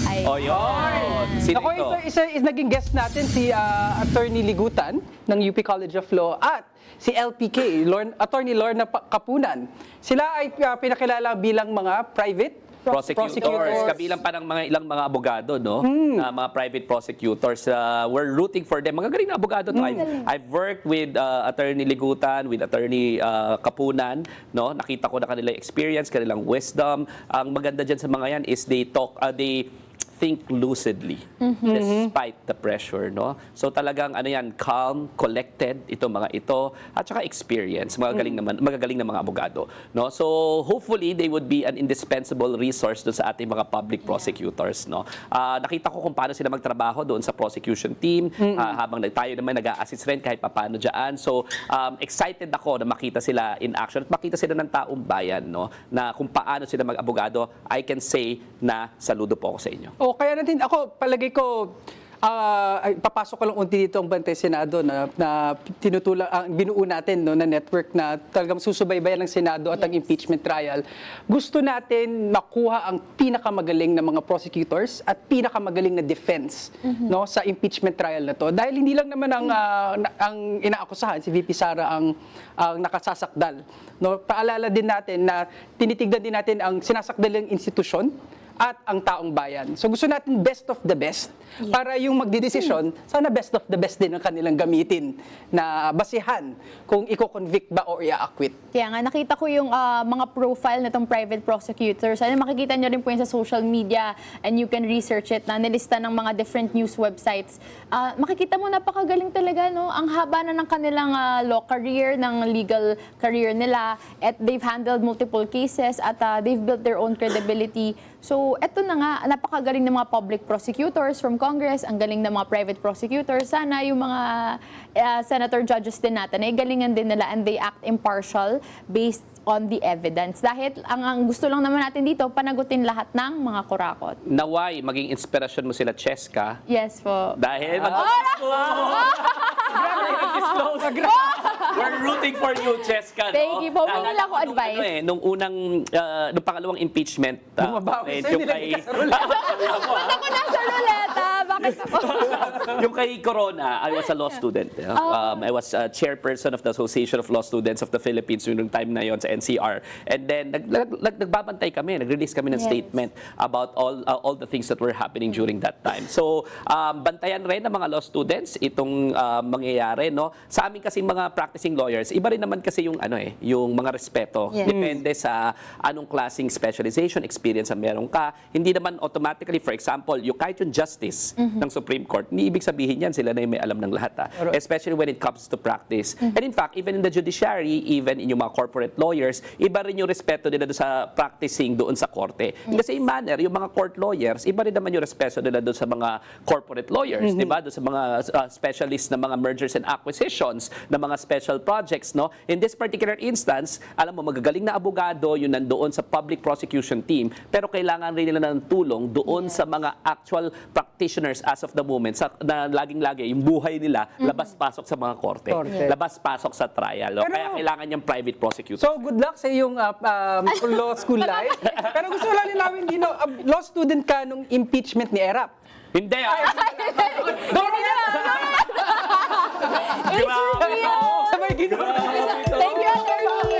Ay, O yun. Sino ako ito? isa naging guest natin si Attorney Ligutan ng UP College of Law at si LPK, Attorney Lorna Kapunan. Sila ay pinakilala bilang mga private Prosecutors. Kabilang pa ng ilang mga abogado, no? Mga private prosecutors. We're rooting for them. Mga galing na abogado. To. I've worked with Attorney Ligutan, with Attorney Kapunan, no? Nakita ko na kanilang experience, kanilang wisdom. Ang maganda dyan sa mga yan is they think lucidly despite the pressure, no? So talagang calm, collected itong mga ito at saka experience, magagaling na mga abogado, no? So hopefully they would be an indispensable resource doon sa ating mga public prosecutors, no? Nakita ko kung paano sila magtrabaho doon sa prosecution team habang tayo naman nag-a-assist rin kahit paano diyan. So excited ako na makita sila in action at makita sila ng taong bayan, no? Na kung paano sila mag-abogado, I can say na saludo po ako sa inyo. Kaya natin, ako, palagay ko, papasok ko lang unti dito ang Bantay Senado na binuo natin na network na talagang susubaybayan ng Senado at ang impeachment trial. Gusto natin makuha ang pinakamagaling na mga prosecutors at pinakamagaling na defense sa impeachment trial na to. Dahil hindi lang naman ang inaakusahan, si VP Sara ang nakasasakdal. Paalala din natin na tinitignan din natin ang sinasakdal ng institusyon at ang taong bayan. So gusto natin best of the best para yung magdidesisyon, sana best of the best din ang kanilang gamitin na basihan kung i-convict ba o i-acquit. Kaya nga, nakita ko yung mga profile na itong private prosecutors. Makikita nyo rin po yun sa social media and you can research it na nilista ng mga different news websites. Makikita mo, napakagaling talaga, no? Ang haba na ng kanilang law career, ng legal career nila, at they've handled multiple cases at they've built their own credibility. So, eto na nga, napakagaling ng mga public prosecutors from Congress, ang galing ng mga private prosecutors. Sana yung mga senator judges din natin ay galingan din nila and they act impartial based on the evidence. Dahil ang gusto lang naman natin dito, panagutin lahat ng mga kurakot. Naway, maging inspirasyon mo sila, Cheska. Yes po. Dahil We're rooting for you, Cheska. Thank you po. May nila ko Nung advice. nung nung pangalawang impeachment. Bumabawi sa'yo, nilagay ka sa Ba't ako nasa ruleta? Bakit ako? Yung kay Corona, I was a law student. I was chairperson of the Association of Law Students of the Philippines yung time na yon sa NCR. And then, nagbabantay kami, nag-release kami ng Yes. statement about all the things that were happening during that time. So, bantayan rin ng mga law students itong mangyayari, no? Sa amin kasi mga practicing lawyers, iba rin naman kasi yung yung mga respeto. Yes. Depende sa anong klaseng specialization, experience ang meron ka. Hindi naman automatically, for example, yung kahit yung justice ng Supreme Court, hindi ibig sabihin yan, sila na yung may alam ng lahat. Especially when it comes to practice. And in fact, even in the judiciary, even in yung mga corporate lawyers, iba rin yung respeto nila doon sa practicing doon sa korte. In the same manner, yung mga court lawyers, iba rin naman yung respeto nila doon sa mga corporate lawyers, di ba? Doon sa mga specialists na mga mergers and acquisitions, na mga special projects, no? In this particular instance, alam mo, magagaling na abogado yung nandoon sa public prosecution team, pero kailangan rin nila ng tulong doon sa mga actual practitioners as of the moment, na laging-lagi, yung buhay nila, labas-pasok sa mga korte, labas-pasok sa trial. Pero- Kaya kailangan niyang private prosecutor. So, good luck sa iyong law school life. Pero gusto ko lang linawin, law student ka nung impeachment ni Erap. Hindi, Sabay ginawa. Thank you, attorney.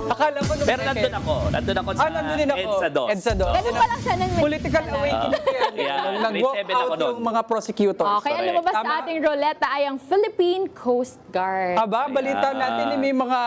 Akala ko nung Pero nandun ako sa nandun din ako. EDSA 2. EDSA 2. Ganun pa lang siya nun. Political awakening yan. Yeah, Nung grade nag-walk 7 ako out nun. yung mga prosecutors. Okay, ang Correct. lumabas sa Tama. ating ruleta ay ang Philippine Coast Guard. Aba, balita natin may mga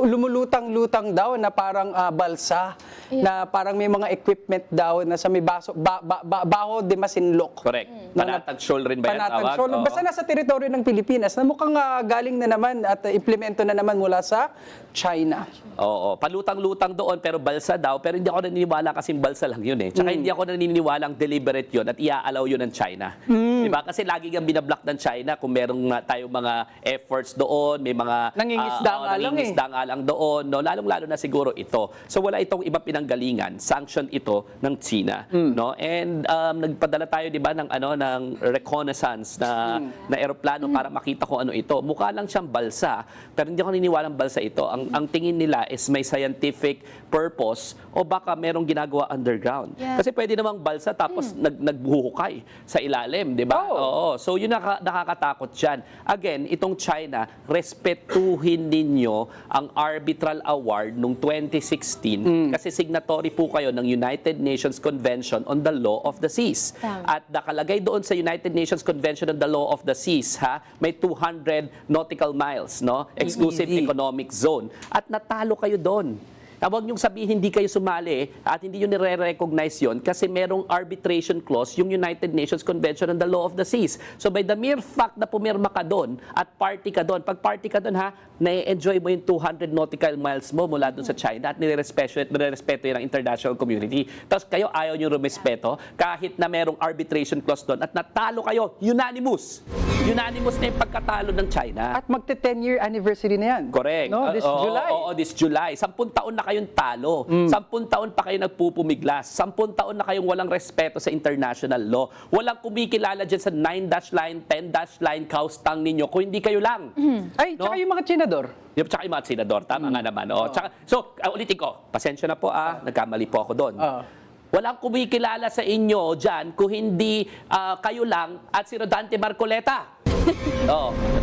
lumulutang-lutang daw na parang balsa, na parang may mga equipment daw na sa may Baho de Masinloc. Correct. Panatag shoal rin ba yan Panatag tawag? Shoal. Oo. Basta nasa teritoryo ng Pilipinas na mukhang galing na naman at implemento na naman mula sa China. Oo, palutang-lutang doon pero balsa daw, pero hindi ako naniniwala kasing balsa lang yun eh. Tsaka hindi ako naniniwalang deliberate yun at iaalaw yun ng China. Diba? Kasi lagi kang binablock ng China kung merong tayong mga efforts doon, may mga Nangingisda nga lang eh. nangingisda nga lang doon, no? Lalong-lalo na siguro ito. So wala itong iba pinanggalingan, sanction ito ng China, no? And nagpadala tayo, 'di ba, ng ng reconnaissance na eroplano para makita kung ano ito. Mukha lang siyang balsa, pero hindi ako naniniwalang balsa ito. Ang tingin nila is may scientific purpose o baka merong ginagawa underground. Yeah. Kasi pwede namang balsa tapos nagbuhukay sa ilalim, 'di ba? Oo. So yun nakakatakot diyan. Again, itong China, respetuhin ninyo ang arbitral award noong 2016 kasi signatory po kayo ng United Nations Convention on the Law of the Seas. Tama. At nakalagay doon sa United Nations Convention on the Law of the Seas, may 200 nautical miles, no? Exclusive Easy. economic zone. At natalo kayo doon. Huwag niyong sabihin hindi kayo sumali at hindi nyo nire-recognize yon kasi merong arbitration clause yung United Nations Convention on the Law of the Seas. So by the mere fact na pumirma ka doon at party ka doon, pag party ka doon na-enjoy mo yung 200 nautical miles mo mula doon sa China at nire-respeto yun ng international community. Tapos kayo ayaw nyo rumespeto kahit na merong arbitration clause doon at natalo kayo, unanimous. Unanimous na yung pagkatalo ng China. At magte-10-year anniversary na yan. Correct. No, this July. Oo, this July. 10 taon na kayong talo. 10 taon pa kayo nagpupumiglas. 10 taon na kayong walang respeto sa international law. Walang kumikilala dyan sa 9-dash line, 10-dash line, kaustang ninyo kung hindi kayo lang. Ay, tsaka yung mga senador. Yung tsaka yung mga senador, tama nga naman. So, ulitin ko, pasensya na po nagkamali po ako doon. Walang kumikilala sa inyo dyan kung hindi kayo lang at si Rodante Marcoleta.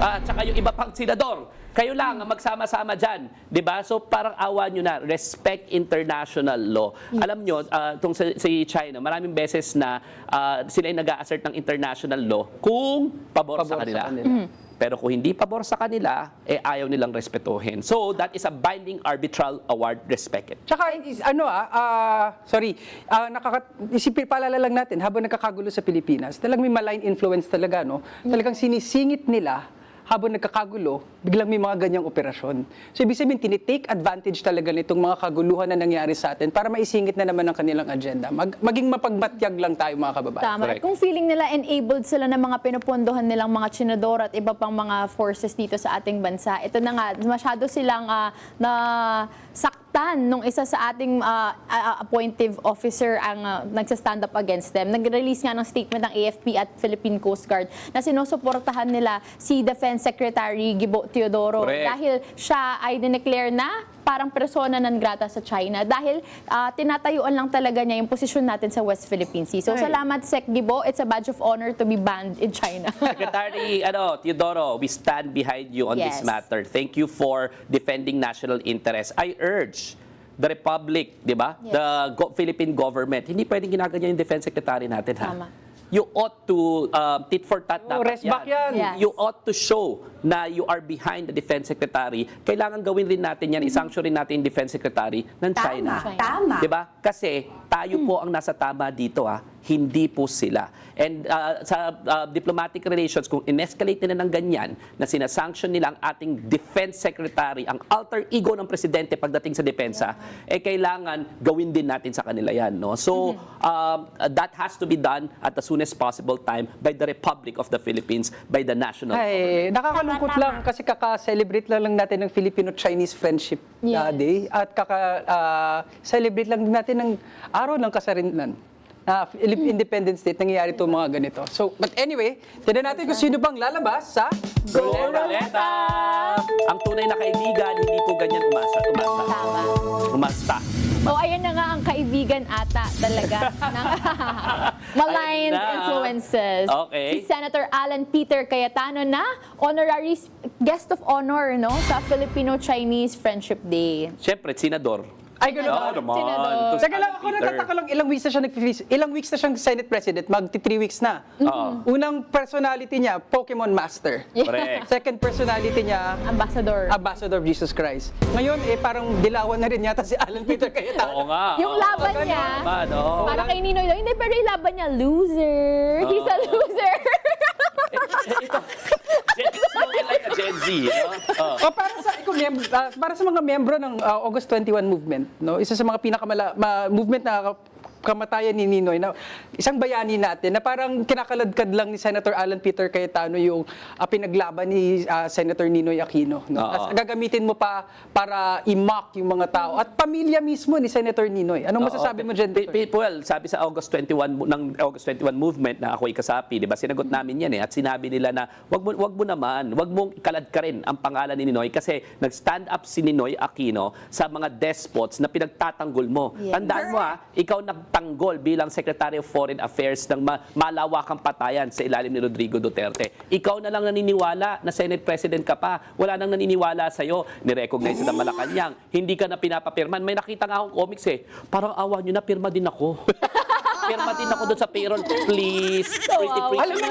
At saka yung iba pang senador. Kayo lang ang magsama-sama dyan. Diba? So parang awa nyo na, respect international law. Alam nyo, itong si China, maraming beses na sila ay nag-a-assert ng international law kung pabor sa kanila. Pero kung hindi pabor sa kanila, ayaw nilang respetuhin. So, that is a binding arbitral award, respect it. Tsaka, isipin, paalala lang natin, habang nakakagulo sa Pilipinas, talagang may malign influence talaga, no? Talagang sinisingit nila habang nagkakagulo, biglang may mga ganyang operasyon. So ibig sabihin, tinitake advantage talaga nitong mga kaguluhan na nangyari sa atin para maisingit na naman ang kanilang agenda. Maging mapagmatyag lang tayo mga kababayan. Tama. Correct. Kung feeling nila enabled sila ng mga pinupundohan nilang mga tsinador at iba pang mga forces dito sa ating bansa, ito na nga, masyado silang nasaktan nung isa sa ating appointive officer ang nagsa-stand up against them. Nag-release nga ng statement ng AFP at Philippine Coast Guard na sinusuportahan nila si Defense Secretary Gibo Teodoro Correct. dahil siya ay dineclare na parang persona non grata sa China dahil tinatayuan lang talaga niya yung posisyon natin sa West Philippine Sea. So salamat Sec Gibo, it's a badge of honor to be banned in China. Secretary Teodoro, we stand behind you on this Yes. matter. Thank you for defending national interest. I urge the Republic, di ba? Yes. The Philippine government, hindi pwedeng ginaganyan yung Defense Secretary natin, ha? Tama. You ought to, tit for tat Oh, dapat rest back yan. Yes. You ought to show na you are behind the Defense Secretary. Kailangan gawin rin natin yan, isanction rin natin yung Defense Secretary ng China. Tama. Di ba? Kasi tayo po ang nasa tama dito, ha? Hindi po sila. And sa diplomatic relations, kung in-escalate nila ng ganyan, na sinasanction nila ang ating Defense Secretary, ang alter ego ng Presidente pagdating sa depensa, kailangan gawin din natin sa kanila yan. No? So, that has to be done at the soonest possible time by the Republic of the Philippines, by the national government. Ay, nakakalungkot lang kasi kaka-celebrate lang natin ng Filipino-Chinese Friendship Yes. Day at kaka-celebrate lang natin ng araw ng kasarinan na Independence Day, nangyayari itong mga ganito. So, but anyway, tignan natin kung sino bang lalabas sa Go, Roleta! Ang tunay na kaibigan, hindi po ganyan umasa. Tama. Umasta. O ayan na nga ang kaibigan ata talaga ng maligned Ayan na. influences. Okay. Si Senator Alan Peter Cayetano na honorary guest of honor no sa Filipino-Chinese Friendship Day. Siyempre, senador. Ay, ganun ba? naman. Senador. Ito si Teka lang, Alan ako Peter. nagtataka lang, ilang weeks na siyang Senate President, magti 3 weeks na. Unang personality niya, Pokemon Master. Correct. Second personality niya, Ambassador. Ambassador of Jesus Christ. Ngayon, parang dilawan na rin yata si Alan Peter Cayetano. Oo nga. Yung oo. laban Oo niya, naman, oo. para kay Ninoy daw, hindi, pero yung laban niya, loser. He's a loser. Ito, smoking like a Gen Z. No? Oh. O para sa mga miyembro ng August 21 movement, no? Isa sa mga movement na kamatayan ni Ninoy na isang bayani natin na parang kinakaladkad lang ni Senator Alan Peter Cayetano yung pinaglaban ni Senator Ninoy Aquino, no? Oo. As gagamitin mo pa para i-mock yung mga tao at pamilya mismo ni Senator Ninoy. Anong masasabi mo dyan? Well, sabi sa August 21 ng August 21 movement na ako'y kasapi, 'di ba? Sinagot namin 'yan at sinabi nila na wag mong ikalad ka rin ang pangalan ni Ninoy kasi nag-stand up si Ninoy Aquino sa mga despots na pinagtatanggol mo. Yeah. Tandaan mo ikaw nagtanggol bilang Secretary of Foreign Affairs ng malawakang patayan sa ilalim ni Rodrigo Duterte. Ikaw na lang naniniwala na Senate President ka pa. Wala nang naniniwala sa'yo. Ni-recognize sa Malacanang. Hindi ka na pinapapirman. May nakita nga akong comics Parang awa nyo na, pirma din ako. Pirma din ako doon sa payroll. Please. Pretty. Alam mo,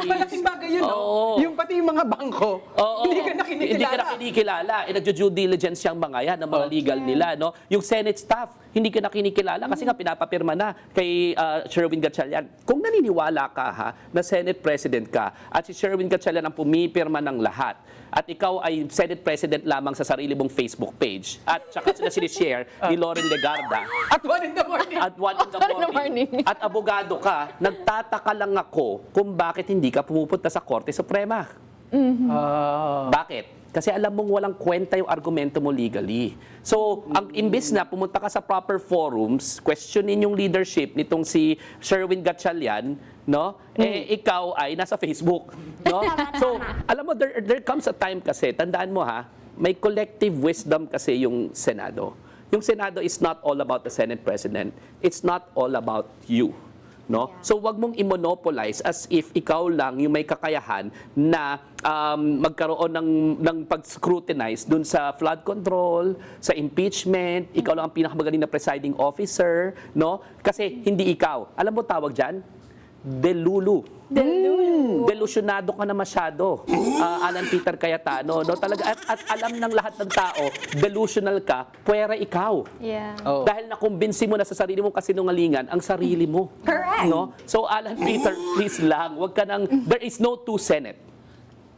malaking bagay yun, no? Oo. Yung pati yung mga bangko, Oo. hindi ka na kinikilala. Hindi ka na kinikilala. Nagjo-due diligence yung mga yan, ang mga legal nila. No? Yung Senate staff, hindi ka na kinikilala kasi nga pinapapirma na kay Sherwin Gatchalian. Kung naniniwala ka na Senate President ka at si Sherwin Gatchalian ang pumipirma ng lahat at ikaw ay Senate President lamang sa sarili mong Facebook page at saka sila sinishare ni Lauren Legarda At 1 in the morning. at 1 in the morning at abogado ka, nagtataka lang ako kung bakit hindi ka pumupunta sa Korte Suprema. Bakit? Kasi alam mong walang kwenta yung argumento mo legally. So, ang imbis na pumunta ka sa proper forums, questionin yung leadership nitong si Sherwin Gatchalian, no? Ikaw ay nasa Facebook, no? So, alam mo there comes a time kasi, tandaan mo may collective wisdom kasi yung Senado. Yung Senado is not all about the Senate President. It's not all about you. No? So wag mong i-monopolize as if ikaw lang yung may kakayahan na magkaroon ng pag-scrutinize dun sa flood control, sa impeachment, ikaw lang ang pinakamagaling na presiding officer, no? Kasi hindi ikaw. Alam mo tawag diyan? Delulu. Delusyonado ka na masyado, Alan Peter Cayetano. No? Talaga, at alam ng lahat ng tao, delusional ka, puwera ikaw. Yeah. Dahil nakumbinsi mo na sa sarili mong kasinungalingan ang sarili mo. Correct. No? So Alan Peter, please lang, wag ka nang, there is no two Senate.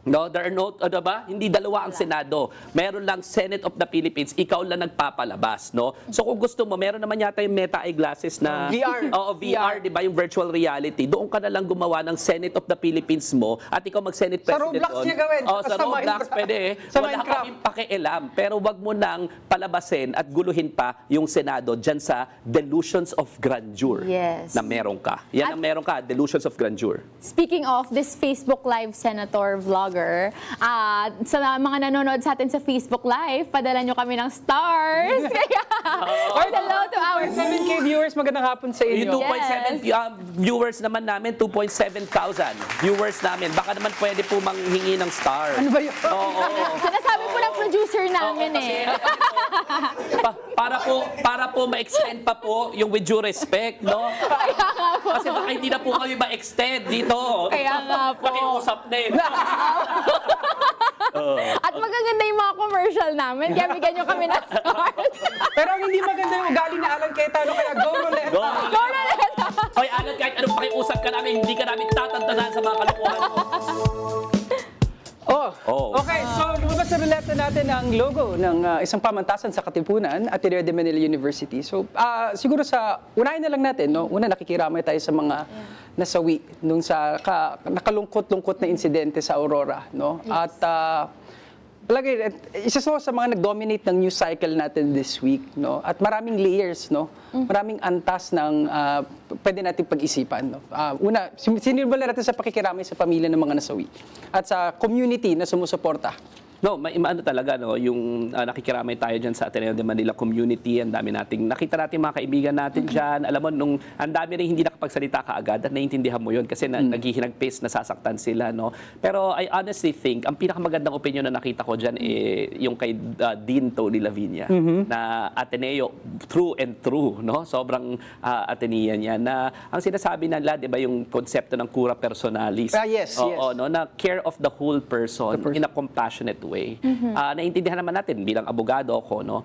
No, there are no, ano ba? Hindi dalawa ang Senado. Meron lang Senate of the Philippines. Ikaw lang nagpapalabas, no? So kung gusto mo, meron naman yata yung Meta eyeglasses na VR. Oo, VR, 'di ba? Yung virtual reality. Doon ka na lang gumawa ng Senate of the Philippines mo at ikaw mag-Senate Sa President Roblox doon. niya gawin. Oh, sa Sa Roblox Minecraft. pwede eh. Sa Wala Minecraft. kaming pakialam. Pero wag mo nang palabasin at guluhin pa yung Senado dyan sa delusions of grandeur Yes. na meron ka. Yan ang meron ka, delusions of grandeur. Speaking of this Facebook Live senator vlogger, sa mga nanonood sa atin sa Facebook Live, padala nyo kami ng stars. Kaya, hello to our 7K viewers, magandang hapon sa Yung inyo. 2.7 viewers naman namin, 2.7 thousand viewers namin. Baka naman pwede po manghingi ng star. Ano ba yun? Oo. Sinasabi po ng producer namin Oo, kasi eh. para po ma-extend pa po yung with due respect, no? Kaya nga po. Kasi baka hindi na po kami ma-extend dito. Kaya nga po. Pakiusap na eh. At magaganda yung mga commercial namin, kaya bigyan nyo kami ng stars. Pero ang hindi maganda yung ugali na Alan Cayetano, kaya go Roleta. Go, Go na ulit! Hoy, Alan, kahit anong pakiusap ka namin, hindi ka namin tatantanan sa mga kalokohan mo. Oh. Okay, so lumabas sa ruleta natin ang logo ng isang pamantasan sa Katipunan, Ateneo de Manila University. So siguro unahin na lang natin, no? Una, nakikiramay tayo sa mga nasawi nung sa nakalungkot-lungkot na insidente sa Aurora, no? At palagi, isa sa mga nag-dominate ng news cycle natin this week, no? At maraming layers, no? Maraming antas ng pwede nating pag-isipan, no? Una, sinirbola natin sa pakikiramay sa pamilya ng mga nasawi at sa community na sumusuporta. No, ano talaga, no, yung nakikiramay tayo dyan sa Ateneo de Manila community, ang dami nakita natin mga kaibigan natin dyan. Alam mo, ang dami rin hindi nakapagsalita kaagad at naiintindihan mo yun kasi naghihinag-pace, nasasaktan sila, no. Pero I honestly think, ang pinakamagandang opinion na nakita ko dyan yung kay Dean Tony Lavinia, na Ateneo through and through, no. Sobrang Atenean yan. Na ang sinasabi nila, di ba, yung konsepto ng cura personalis. Yes, Oo, yes. no, na care of the whole person in a compassionate way. Naintindihan naman natin bilang abogado ako, no,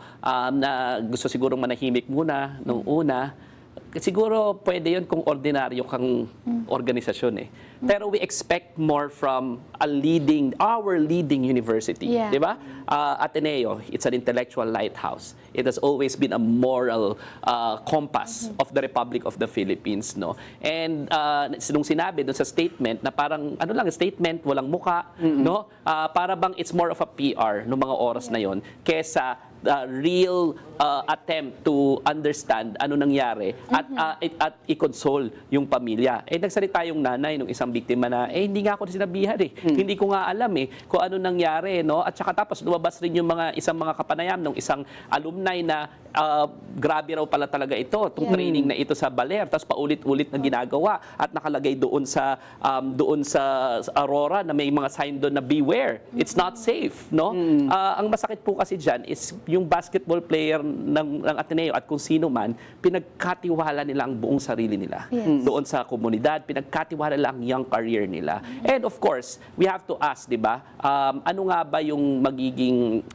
na gusto siguro manahimik muna nung una. Siguro pwede yun kung ordinaryo kang organisasyon eh. Pero we expect more from our leading university. Yeah. Di ba? Ateneo, it's an intellectual lighthouse. It has always been a moral compass of the Republic of the Philippines, no? And nung sinabi dun sa statement na parang statement, walang muka, no? Para bang it's more of a PR nung mga oras na yon kesa real attempt to understand ano nangyari at i-console yung pamilya. Nagsalita yung nanay ng isang biktima na hindi nga ako sinabihan Hindi ko nga alam kung ano nangyari, no? At saka tapos lumabas rin yung isang mga kapanayam ng isang alumni na grabe raw pala talaga itong training na ito sa Baler, tapos paulit-ulit na ginagawa at nakalagay doon sa Aurora na may mga sign doon na beware. It's not safe, no? Ang masakit po kasi diyan is yung basketball player ng Ateneo at kung sino man, pinagkatiwala nila ang buong sarili nila doon sa komunidad, pinagkatiwala nila ang young career nila. And of course, we have to ask, di ba, ano nga ba yung magiging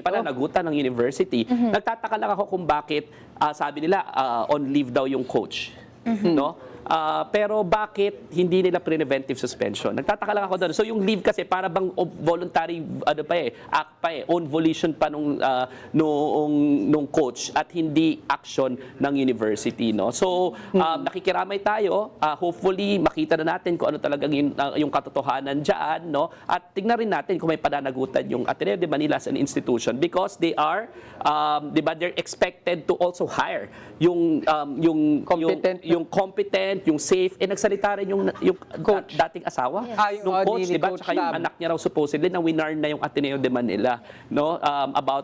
pananagutan ng university? Nagtataka lang ako kung bakit sabi nila on leave daw yung coach. No? Pero bakit hindi nila preventive suspension? Nagtataka lang ako doon. So yung leave kasi para bang voluntary act pa own volition pa nung coach at hindi action ng university, no. So nakikiramay tayo, hopefully makita na natin kung ano talagang yung katotohanan diyan, no. At tingnan rin natin kung may pananagutan yung Ateneo de Manila as an institution because they are they're expected to also hire yung competent, yung safe, nagsalita rin yung Coach. dating asawa Yung nung coach, di ba? Coach Tsaka yung Lab. anak niya raw supposedly na winar na yung Ateneo de Manila, no?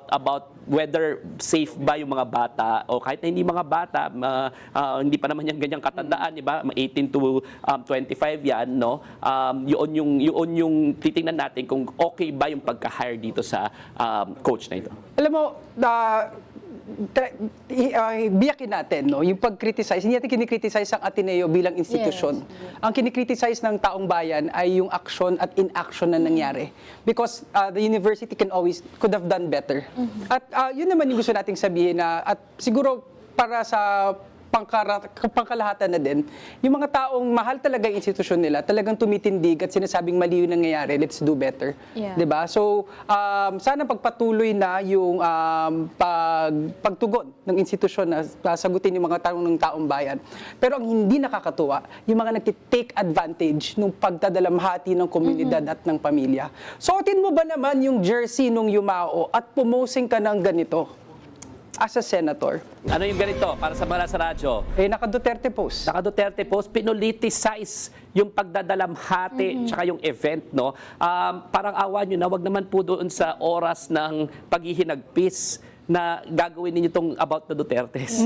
About whether safe ba yung mga bata o kahit na hindi mga bata, hindi pa naman yan ganyang katandaan, di ba? 18 to 25 yan, no? Yun yung titingnan natin kung okay ba yung pagka-hire dito sa coach na ito. Alam mo, biyakin natin, no? Yung pag-criticize, hindi natin kinikriticize ang Ateneo bilang institusyon. Ang kinikriticize ng taong bayan ay yung action at inaction na nangyari. Because the university could have done better. At yun naman yung gusto nating sabihin na, at siguro para sa pangkalahatan na din, yung mga taong mahal talaga yung institusyon nila, talagang tumitindig at sinasabing mali yung nangyayari, let's do better. Yeah. 'Di ba? So, sana pagpatuloy na yung pagtugon ng institusyon na sagutin yung mga tanong ng taong bayan. Pero ang hindi nakakatuwa, yung mga nagtitake advantage ng pagdadalamhati ng komunidad at ng pamilya. Suotin mo ba naman yung jersey nung yumao at pumosing ka ng ganito as a senator? Ano yung ganito para sa mga nasa radyo? Naka-Duterte post. Naka Duterte post, pinoliticize yung pagdadalamhati tsaka yung event, no? Parang awa nyo na, wag naman po doon sa oras ng paghihinagpis na gagawin ninyo itong about the Dutertes.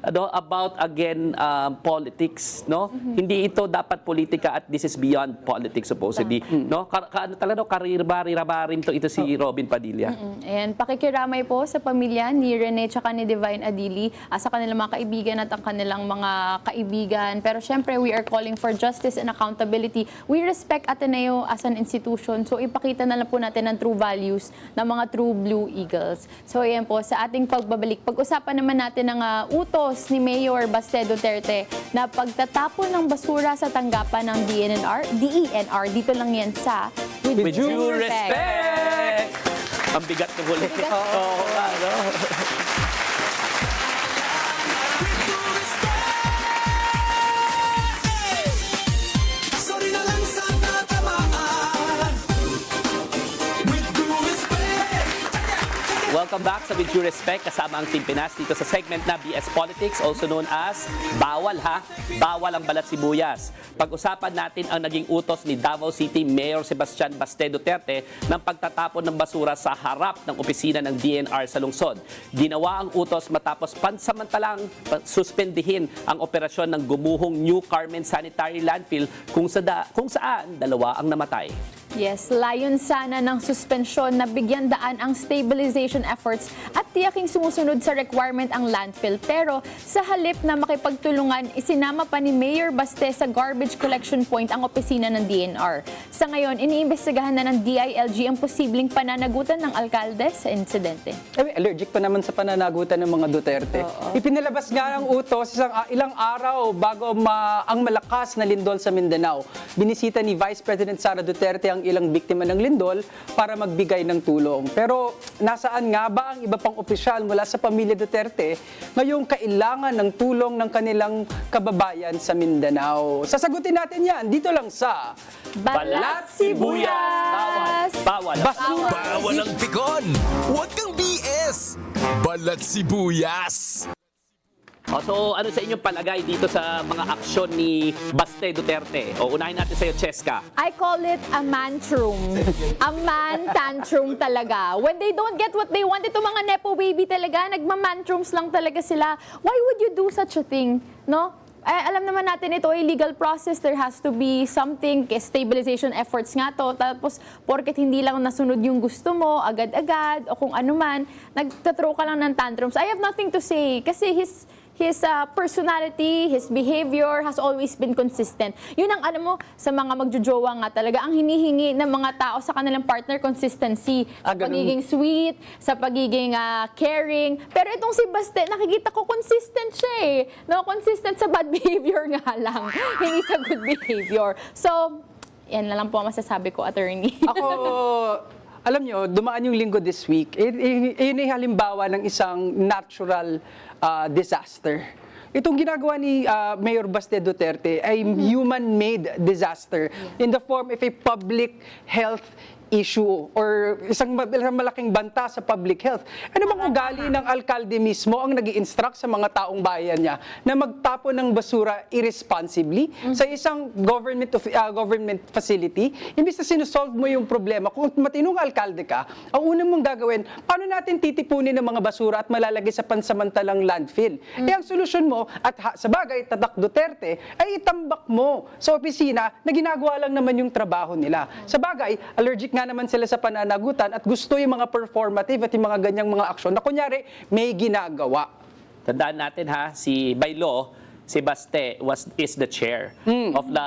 Ano, about again politics, no? Hindi ito dapat politika at this is beyond politics supposedly, no? Talaga karir-bari-rabarin ito si Robin Padilla. Ayan, pakikiramay po sa pamilya ni Rene tsaka ni Divine Adili, sa kanilang mga kaibigan at ang kanilang mga kaibigan. Pero syempre, we are calling for justice and accountability. We respect Ateneo as an institution. So ipakita na lang po natin ang true values ng mga true Blue Eagles. So ayan po, sa ating pagbabalik, pag-usapan naman natin ang utos ni Mayor Baste Duterte na pagtatapon ng basura sa tanggapan ng DENR. Dito lang yan sa With due respect! Ang bigat ng huli. Oo nga, no? Sorry na lang sa tatamaan. With due respect. Welcome back sa With Due Respect, kasama ang Team Pinas dito sa segment na BS Politics, also known as Bawal ha, Bawal ang Balat Sibuyas. Pag-usapan natin ang naging utos ni Davao City Mayor Sebastian Baste Duterte ng pagtatapon ng basura sa harap ng opisina ng DENR sa lungsod. Ginawa ang utos matapos pansamantalang suspendihin ang operasyon ng gumuhong New Carmen Sanitary Landfill kung saan dalawa ang namatay. Yes, layon sana ng suspensyon na bigyan daan ang stabilization efforts at tiyaking sumusunod sa requirement ang landfill. Pero sa halip na makipagtulungan, isinama pa ni Mayor Baste sa garbage collection point ang opisina ng DENR. Sa ngayon, iniimbestigahan na ng DILG ang posibleng pananagutan ng alkalde sa insidente. Allergic pa naman sa pananagutan ng mga Duterte. Ipinalabas nga ang utos ilang araw bago ang malakas na lindol sa Mindanao. Binisita ni Vice President Sara Duterte ang ilang biktima ng lindol para magbigay ng tulong. Pero nasaan nga ba ang iba pang opisyal mula sa pamilya Duterte ngayong kailangan ng tulong ng kanilang kababayan sa Mindanao? Sasagutin natin yan dito lang sa Balat Sibuyas! Bawal. Basura. Bawal ang pikon. Huwag kang BS. Balat sibuyas. So ano sa inyong palagay dito sa mga aksyon ni Baste Duterte? O unahin natin sa'yo, Cheska. I call it a mantrum. A man tantrum talaga. When they don't get what they want, itong mga nepo baby talaga, nagmamantrums lang talaga sila. Why would you do such a thing? No? Alam naman natin ito ay legal process. There has to be something, stabilization efforts nga to. Tapos, porket hindi lang nasunod yung gusto mo, agad-agad, o kung ano man, nagtathrow ka lang ng tantrums. I have nothing to say. Kasi his personality, his behavior has always been consistent. Yun ang alam mo, sa mga magjojowa nga talaga, ang hinihingi ng mga tao sa kanilang partner, consistency. Sa pagiging sweet, sa pagiging caring. Pero itong si Baste, nakikita ko consistent siya eh. No, consistent sa bad behavior nga lang. Hindi sa good behavior. So, yan na lang po ang masasabi ko, attorney. Ako, alam nyo, dumaan yung linggo this week. Yun ay halimbawa ng isang natural disaster. Itong ginagawa ni Mayor Baste Duterte ay human-made disaster in the form of a public health issue or isang malaking banta sa public health. Ano bang ugali ng alkalde mismo ang nag-i-instruct sa mga taong bayan niya na magtapon ng basura irresponsibly sa isang government facility? Imbis na sinusolve mo yung problema, kung matinong alkalde ka, ang unang mong gagawin, paano natin titipunin ng mga basura at malalagay sa pansamantalang landfill? Ang solusyon mo, at sa bagay, Tatak Duterte, ay itambak mo sa opisina na ginagawa lang naman yung trabaho nila. Sa bagay, allergic nga naman sila sa pananagutan at gusto yung mga performative at yung mga ganyang mga aksyon na kunyari may ginagawa. Tandaan natin ha, by law, si Baste is the chair of the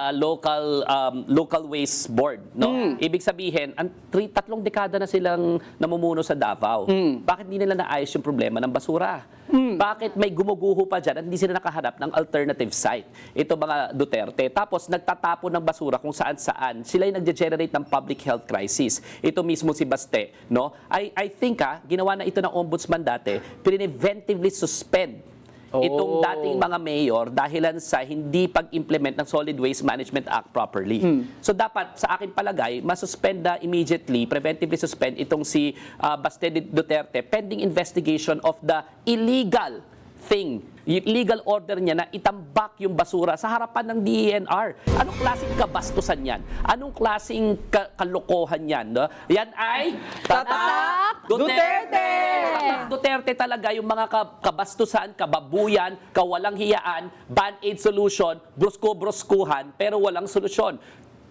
local waste board, no? Ibig sabihin, 3 dekada na silang namumuno sa Davao. Bakit hindi nila naayos yung problema ng basura? Bakit may gumuguho pa dyan at hindi sila nakaharap ng alternative site? Ito mga Duterte. Tapos nagtatapon ng basura kung saan-saan. Sila yung nagge-generate ng public health crisis. Ito mismo si Baste, no? I think ginawa na ito ng ombudsman dati, preventively suspend itong dating mga mayor dahilan sa hindi pag-implement ng Solid Waste Management Act properly. So dapat sa akin palagay, masuspend na immediately, preventively suspend itong si Baste Duterte pending investigation of the illegal thing, yung legal order niya na itambak yung basura sa harapan ng DENR. Anong klaseng kabastusan yan? Anong klaseng kalokohan yan? No? Yan ay Tatak Duterte! Tatak Duterte talaga yung mga kabastusan, kababuyan, kawalang hiyaan, band-aid solution, brusko-bruskuhan, pero walang solusyon.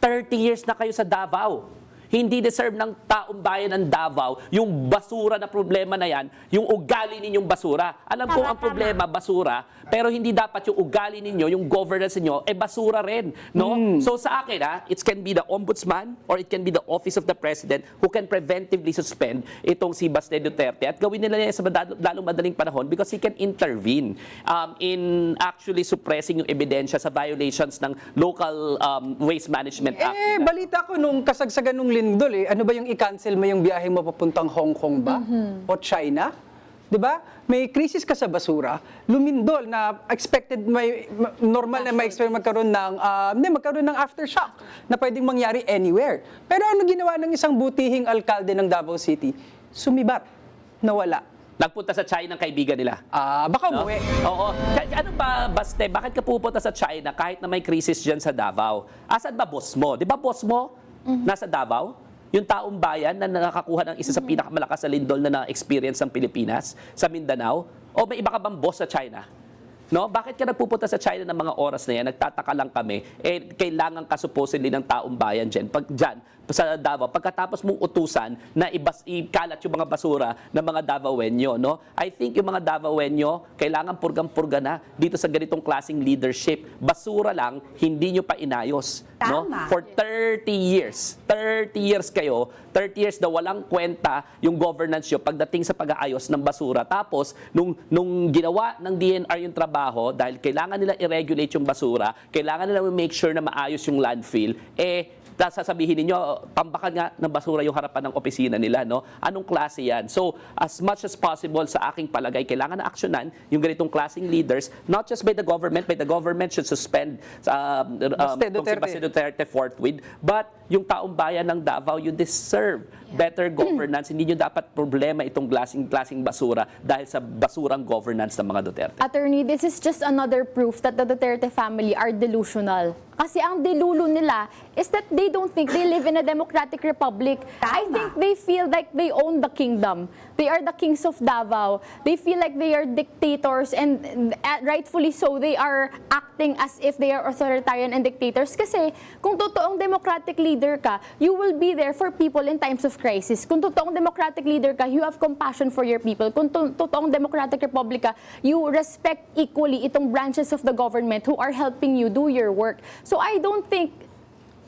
30 years na kayo sa Davao. Hindi deserve ng taong bayan ng Davao yung basura na problema na yan, yung ugali ninyong basura. Alam ko ang problema, basura, pero hindi dapat yung ugali ninyo, yung governance ninyo, basura rin. No? So sa akin, it can be the ombudsman or it can be the office of the president who can preventively suspend itong si Baste Duterte at gawin nila yan sa lalong madaling panahon because he can intervene in actually suppressing yung ebidensya sa violations ng local waste management act. Balita ko nung kasagsagan nung lindol ano ba yung i-cancel mo yung biyahe mo papuntang Hong Kong ba? O China? 'Di ba? May krisis ka sa basura, lumindol na expected normal na ma-expect magkaroon ng aftershock na pwedeng mangyari anywhere. Pero ano ginawa ng isang butihing alkalde ng Davao City? Sumibat, nawala. Nagpunta sa China ng kaibigan nila. Baka No? umuwi. Oo. Ano ba, Baste, bakit ka pupunta sa China kahit na may crisis dyan sa Davao? Asan ba boss mo? Di ba boss mo nasa Davao? Yung taong bayan na nakakakuha ng isa sa pinakamalakas na lindol na na-experience ng Pilipinas sa Mindanao? O may iba ka bang boss sa China? No? Bakit ka nagpupunta sa China ng mga oras na yan? Nagtataka lang kami. Kailangan ka supposedly ng taong bayan dyan. Dyan, sa Davao, pagkatapos mong utusan na ikalat yung mga basura ng mga Davaoenyo, no? I think yung mga Davaoenyo, kailangan purgang-purga na dito sa ganitong klaseng leadership. Basura lang, hindi nyo pa inayos. No? For 30 years. 30 years kayo, 30 years na walang kwenta yung governance nyo pagdating sa pag-aayos ng basura. Tapos, nung ginawa ng DNR yung trabaho, dahil kailangan nila i-regulate yung basura, kailangan nila make sure na maayos yung landfill, sasabihin ninyo, tambakan nga ng basura yung harapan ng opisina nila, no? Anong klase yan? So, as much as possible sa aking palagay, kailangan na aksyonan yung ganitong klaseng leaders, not just by the government should suspend Baste si Duterte forthwith, but yung taong bayan ng Davao, you deserve better governance. Hindi nyo dapat problema itong klaseng basura dahil sa basurang governance ng mga Duterte. Attorney, this is just another proof that the Duterte family are delusional. Kasi ang delulo nila is that they don't think they live in a democratic republic. I think they feel like they own the kingdom. They are the kings of Davao. They feel like they are dictators and rightfully so, they are acting as if they are authoritarian and dictators. Kasi kung totoong democratic leader ka, you will be there for people in times of crisis. Kung totoong democratic leader ka, you have compassion for your people. Kung totoong democratic republic ka, you respect equally itong branches of the government who are helping you do your work. So I don't think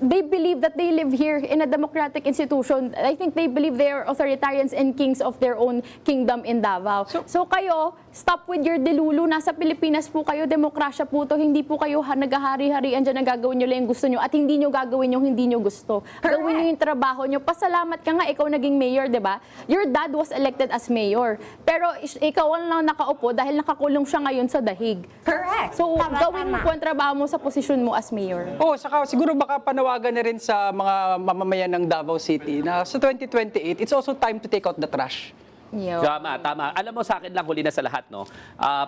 they believe that they live here in a democratic institution. I think they believe they are authoritarians and kings of their own kingdom in Davao. So kayo, stop with your delulu. Nasa Pilipinas po kayo, demokrasya po to. Hindi po kayo naghahari-harian dyan na gagawin nyo lang yung gusto nyo at hindi nyo gagawin yung hindi nyo gusto. Gawin nyo yung trabaho nyo. Pasalamat ka nga, ikaw naging mayor, di ba? Your dad was elected as mayor. Pero ikaw lang nakaupo dahil nakakulong siya ngayon sa dahig. Correct. So gawin mo po ang trabaho mo sa posisyon mo as mayor. Saka siguro baka panawagan na rin sa mga mamamayan ng Davao City na sa 2028, it's also time to take out the trash. Tama. Alam mo sa akin lang, huli na sa lahat, no?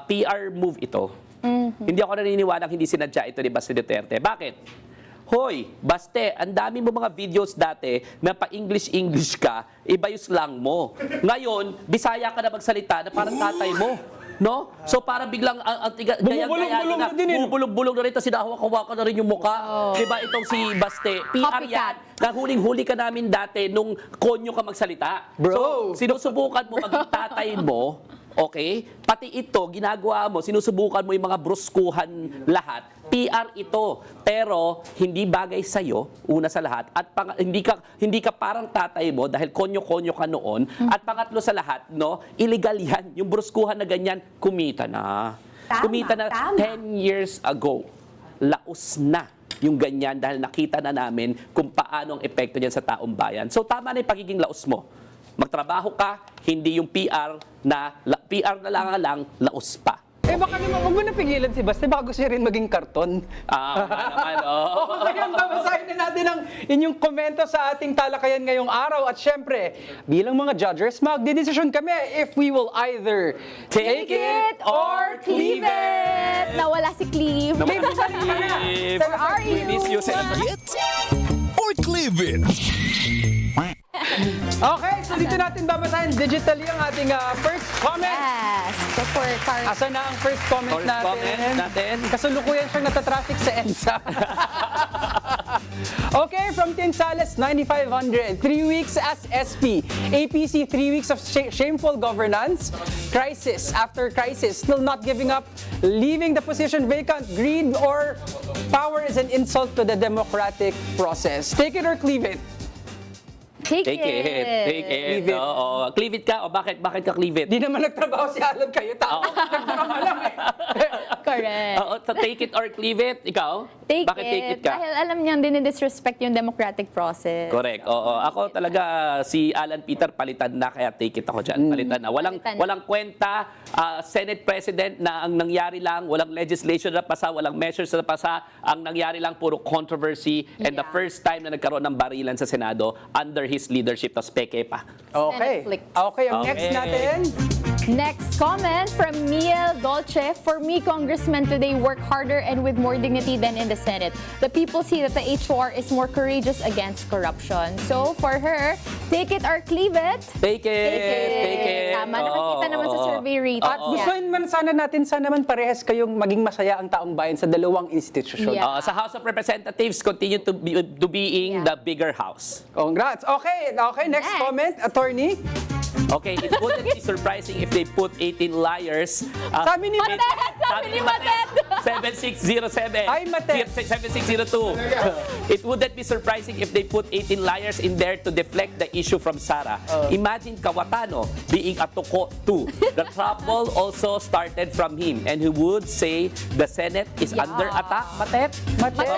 PR move ito. Hindi ako naniniwala hindi sinadya ito ni Baste Duterte. Bakit? Hoy, Baste, ang dami mo mga videos dati na pa-English ka, iba yung slang mo. Ngayon, Bisaya ka na magsalita na parang tatay mo. No? So parang biglang Bumubulong-bulong na din. Bumubulong na rin, tapos sinahawak-hawakan na rin yung muka. Diba itong si Baste? PR yan. Nahuling-huli ka namin dati nung konyo ka magsalita. Bro! So sinusubukan mo maging tatay mo Okay? Pati ito, ginagawa mo, sinusubukan mo yung mga bruskuhan lahat. PR ito, pero hindi bagay sa'yo, una sa lahat, at hindi ka parang tatay mo dahil konyo-konyo ka noon, at pangatlo sa lahat, no, illegal yan. Yung bruskuhan na ganyan, kumita na. Kumita na 10 years ago. Laos na yung ganyan dahil nakita na namin kung paano ang epekto niyan sa taong bayan. So tama na yung pagiging laos mo. Magtrabaho ka, hindi yung PR na lang, laos pa. Eh baka naman, huwag mo na pigilan si Basti, baka gusto niya rin maging karton. Naman, oh. Kaya babasahin na natin ang inyong komento sa ating talakayan ngayong araw. At syempre, bilang mga judges, magdidesisyon kami if we will either take it or cleave it. Nawala si Cleve. Maybe sarili ka na. Where are you? Miss you, Senator. Get or cleave it. Okay, so dito natin babasahin digitally ang ating first comment. Yes. So for cars. Asa na ang first comment First comment natin. Kasulukuyan siyang natatraffic sa EDSA. Okay, from Tinsales, 9,500. 3 weeks as SP. APC, 3 weeks of shameful governance. Crisis after crisis. Still not giving up. Leaving the position vacant. Greed or power is an insult to the democratic process. Take it or cleave it. Take Take it. Take it. Cleave it. Oo. Cleave it ka? O bakit? Bakit ka cleave it? Di naman nagtrabaho si Alan kayo. Nagtrabaho lang eh. Correct. Oo, so take it or cleave it? Ikaw? Take Bakit take it ka? Dahil alam niyang dinidisrespect yung democratic process. Correct. Oo. Ako talaga si Alan Peter palitan na kaya take it ako diyan. Palitan na. Palitan na. Walang kwenta Senate President na ang nangyari lang, walang legislation na pasa, walang measures na pasa, ang nangyari lang puro controversy and the Yeah. first time na nagkaroon ng barilan sa Senado under his leadership tas peke pa. Okay. Senate flicks. Okay, ang next Okay. natin. Next comment from Miel Dolce. For me, congressmen today work harder and with more dignity than in the Senate. The people see that the HOR is more courageous against corruption. So for her, take it or cleave it. Take it. Take it. Tama, nakikita naman sa survey rate. At gusto man sana natin, sana man parehas kayong maging masaya ang taong bayan sa dalawang institusyon. Yeah. Sa House of Representatives continue to being Yeah. the bigger house. Congrats. Okay, next Next. comment, attorney. Okay, it wouldn't be surprising if they put 18 liars. Sabi ni Matet! Sabi ni Matet! 7607. Ay, Matet. 7602. It wouldn't be surprising if they put 18 liars in there to deflect the issue from Sara. Imagine Kawatano being a tuko too. The trouble also started from him and he would say the Senate is Yeah. under attack. Matet? Matet.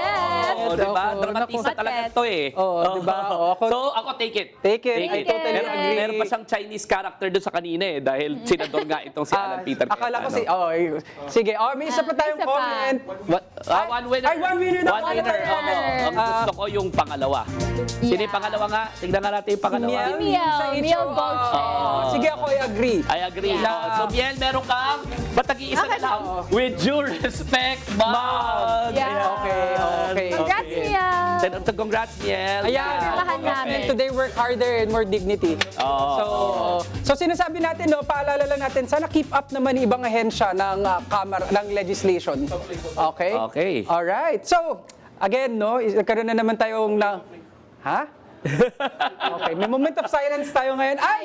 Oh, diba? Opo, Dramatista naku. talaga to eh. Oo, diba? Oo, ako- So, ako take it. Take it. I totally Meron, agree. meron pa siyang Chinese character doon sa kanina eh dahil senador nga itong si Alan Peter. Akala ko Cayetano. sige, may isa pa tayong isa pa. comment. One winner. Ay, one winner na One pala. winner. Ang gusto ko yung pangalawa. Sino yung pangalawa nga? Tignan nga natin yung pangalawa. Miel. Sa Miel HOR. Dolce. Sige, ako I agree. I agree. Yeah. So, Miel, meron kang ba't nag-iisa na lang? With due respect, mug. Yeah. Ayan. Okay. Congrats, Miel. Congrats, Miel. Ayan. Pirmahan namin. Today work harder and more dignity. So sinasabi natin, no, paalala lang natin, sana keep up naman yung ibang ahensya ng Kamara, ng legislation. Okay? Okay. Alright. So, again, no, nagkaroon na naman tayong ha? Okay, may moment of silence tayo ngayon. Ay!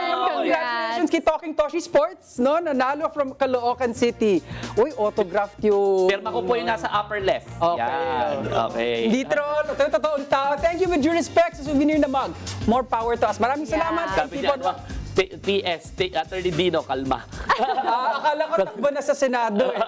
Congratulations kay Talking Toshi Sports, no? Nanalo from Caloocan City. Uy, autographed yung... Pirma ko po yung nasa upper left. Okay. Yan. Okay. Hindi troll, ito yung totoong tao. Thank you with due respect sa souvenir na mug. More power to us. Maraming salamat. Sabi Keep niya, on- PS, Attorney Dino, kalma. Akala ko takbo na sa Senado eh.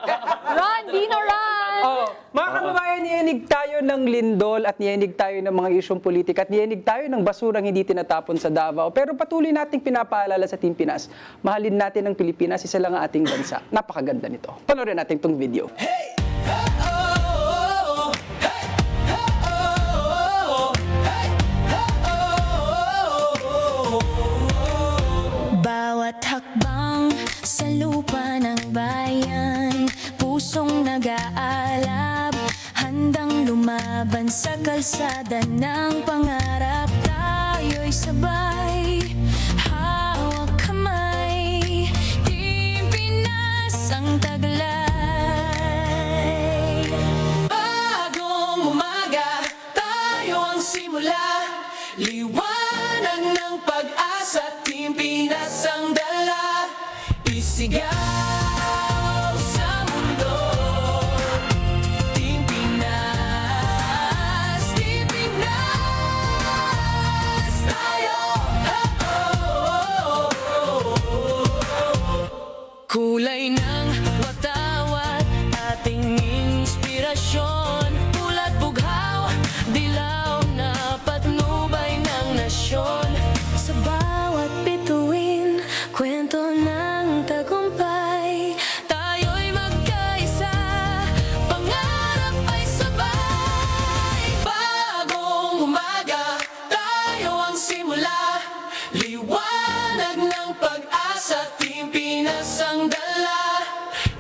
Ron, Dino, run! Mga kababayan, niyanig tayo ng lindol at niyanig tayo ng mga isyong politika at niyanig tayo ng basurang hindi tinatapon sa Davao. Pero patuloy nating pinapaalala sa Team Pinas. Mahalin natin ang Pilipinas, isa lang ang ating bansa. Napakaganda nito. Panoorin natin itong video. Bawat hakbang sa lupa ng bayan, pusong nag-aalab, handang lumaban sa kalsada ng pangarap. Tayo'y sabay, hawak kamay, Team Pinas ang taglay. Bagong umaga, tayo ang simula, liwanag ng pag-asa, Team Pinas ang dala. desisyon. Ulat bughaw, dilaw na patnubay ng nasyon. Sa bawat bituin, kwento ng tagumpay. Tayo'y magkaisa, pangarap ay sabay. Bagong umaga, tayo ang simula. Liwanag ng pag-asa, Team Pinas ang dala.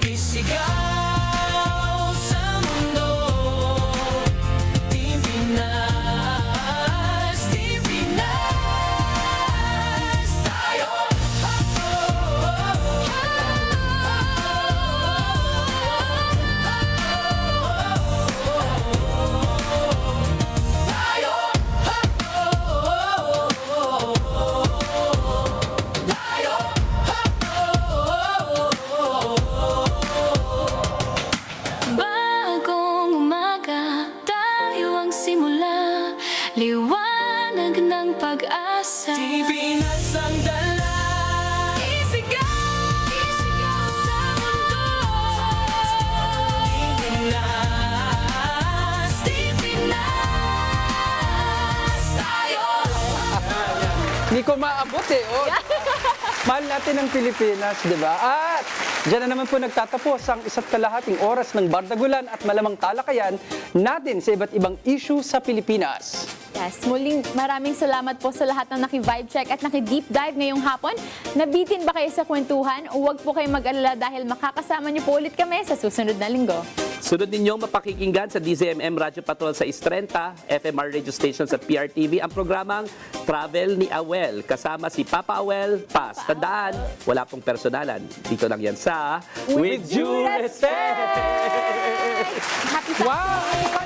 Isigaw sa mundo, Team Pinas, Team Pinas. Tayo, bagong umaga, tayo ang simula. Liwanag ng pag-asa, Team Pinas ang dala. Isigaw sa mundo, Team Pinas, Team Pinas. Tayo. Hindi ko maabot eh. Oh. Mahal natin ang Pilipinas, di ba? At dyan na naman po nagtatapos ang isa't kalahating oras ng bardagulan at malamang talakayan natin sa iba't ibang issue sa Pilipinas. Yes, muling maraming salamat po sa lahat ng naki-vibe check at naki-deep dive ngayong hapon. Nabitin ba kayo sa kwentuhan? Huwag po kayong mag-alala dahil makakasama niyo po ulit kami sa susunod na linggo. Sunod ninyong mapakikinggan sa DZMM Radyo Patrol sa Istrenta, FMR radio stations at PRTV ang programang Travel ni Awel. Kasama si Papa Awel Paz. Tandaan, wala pong personalan. Dito lang yan sa With Due Respect! Happy Saturday! Wow!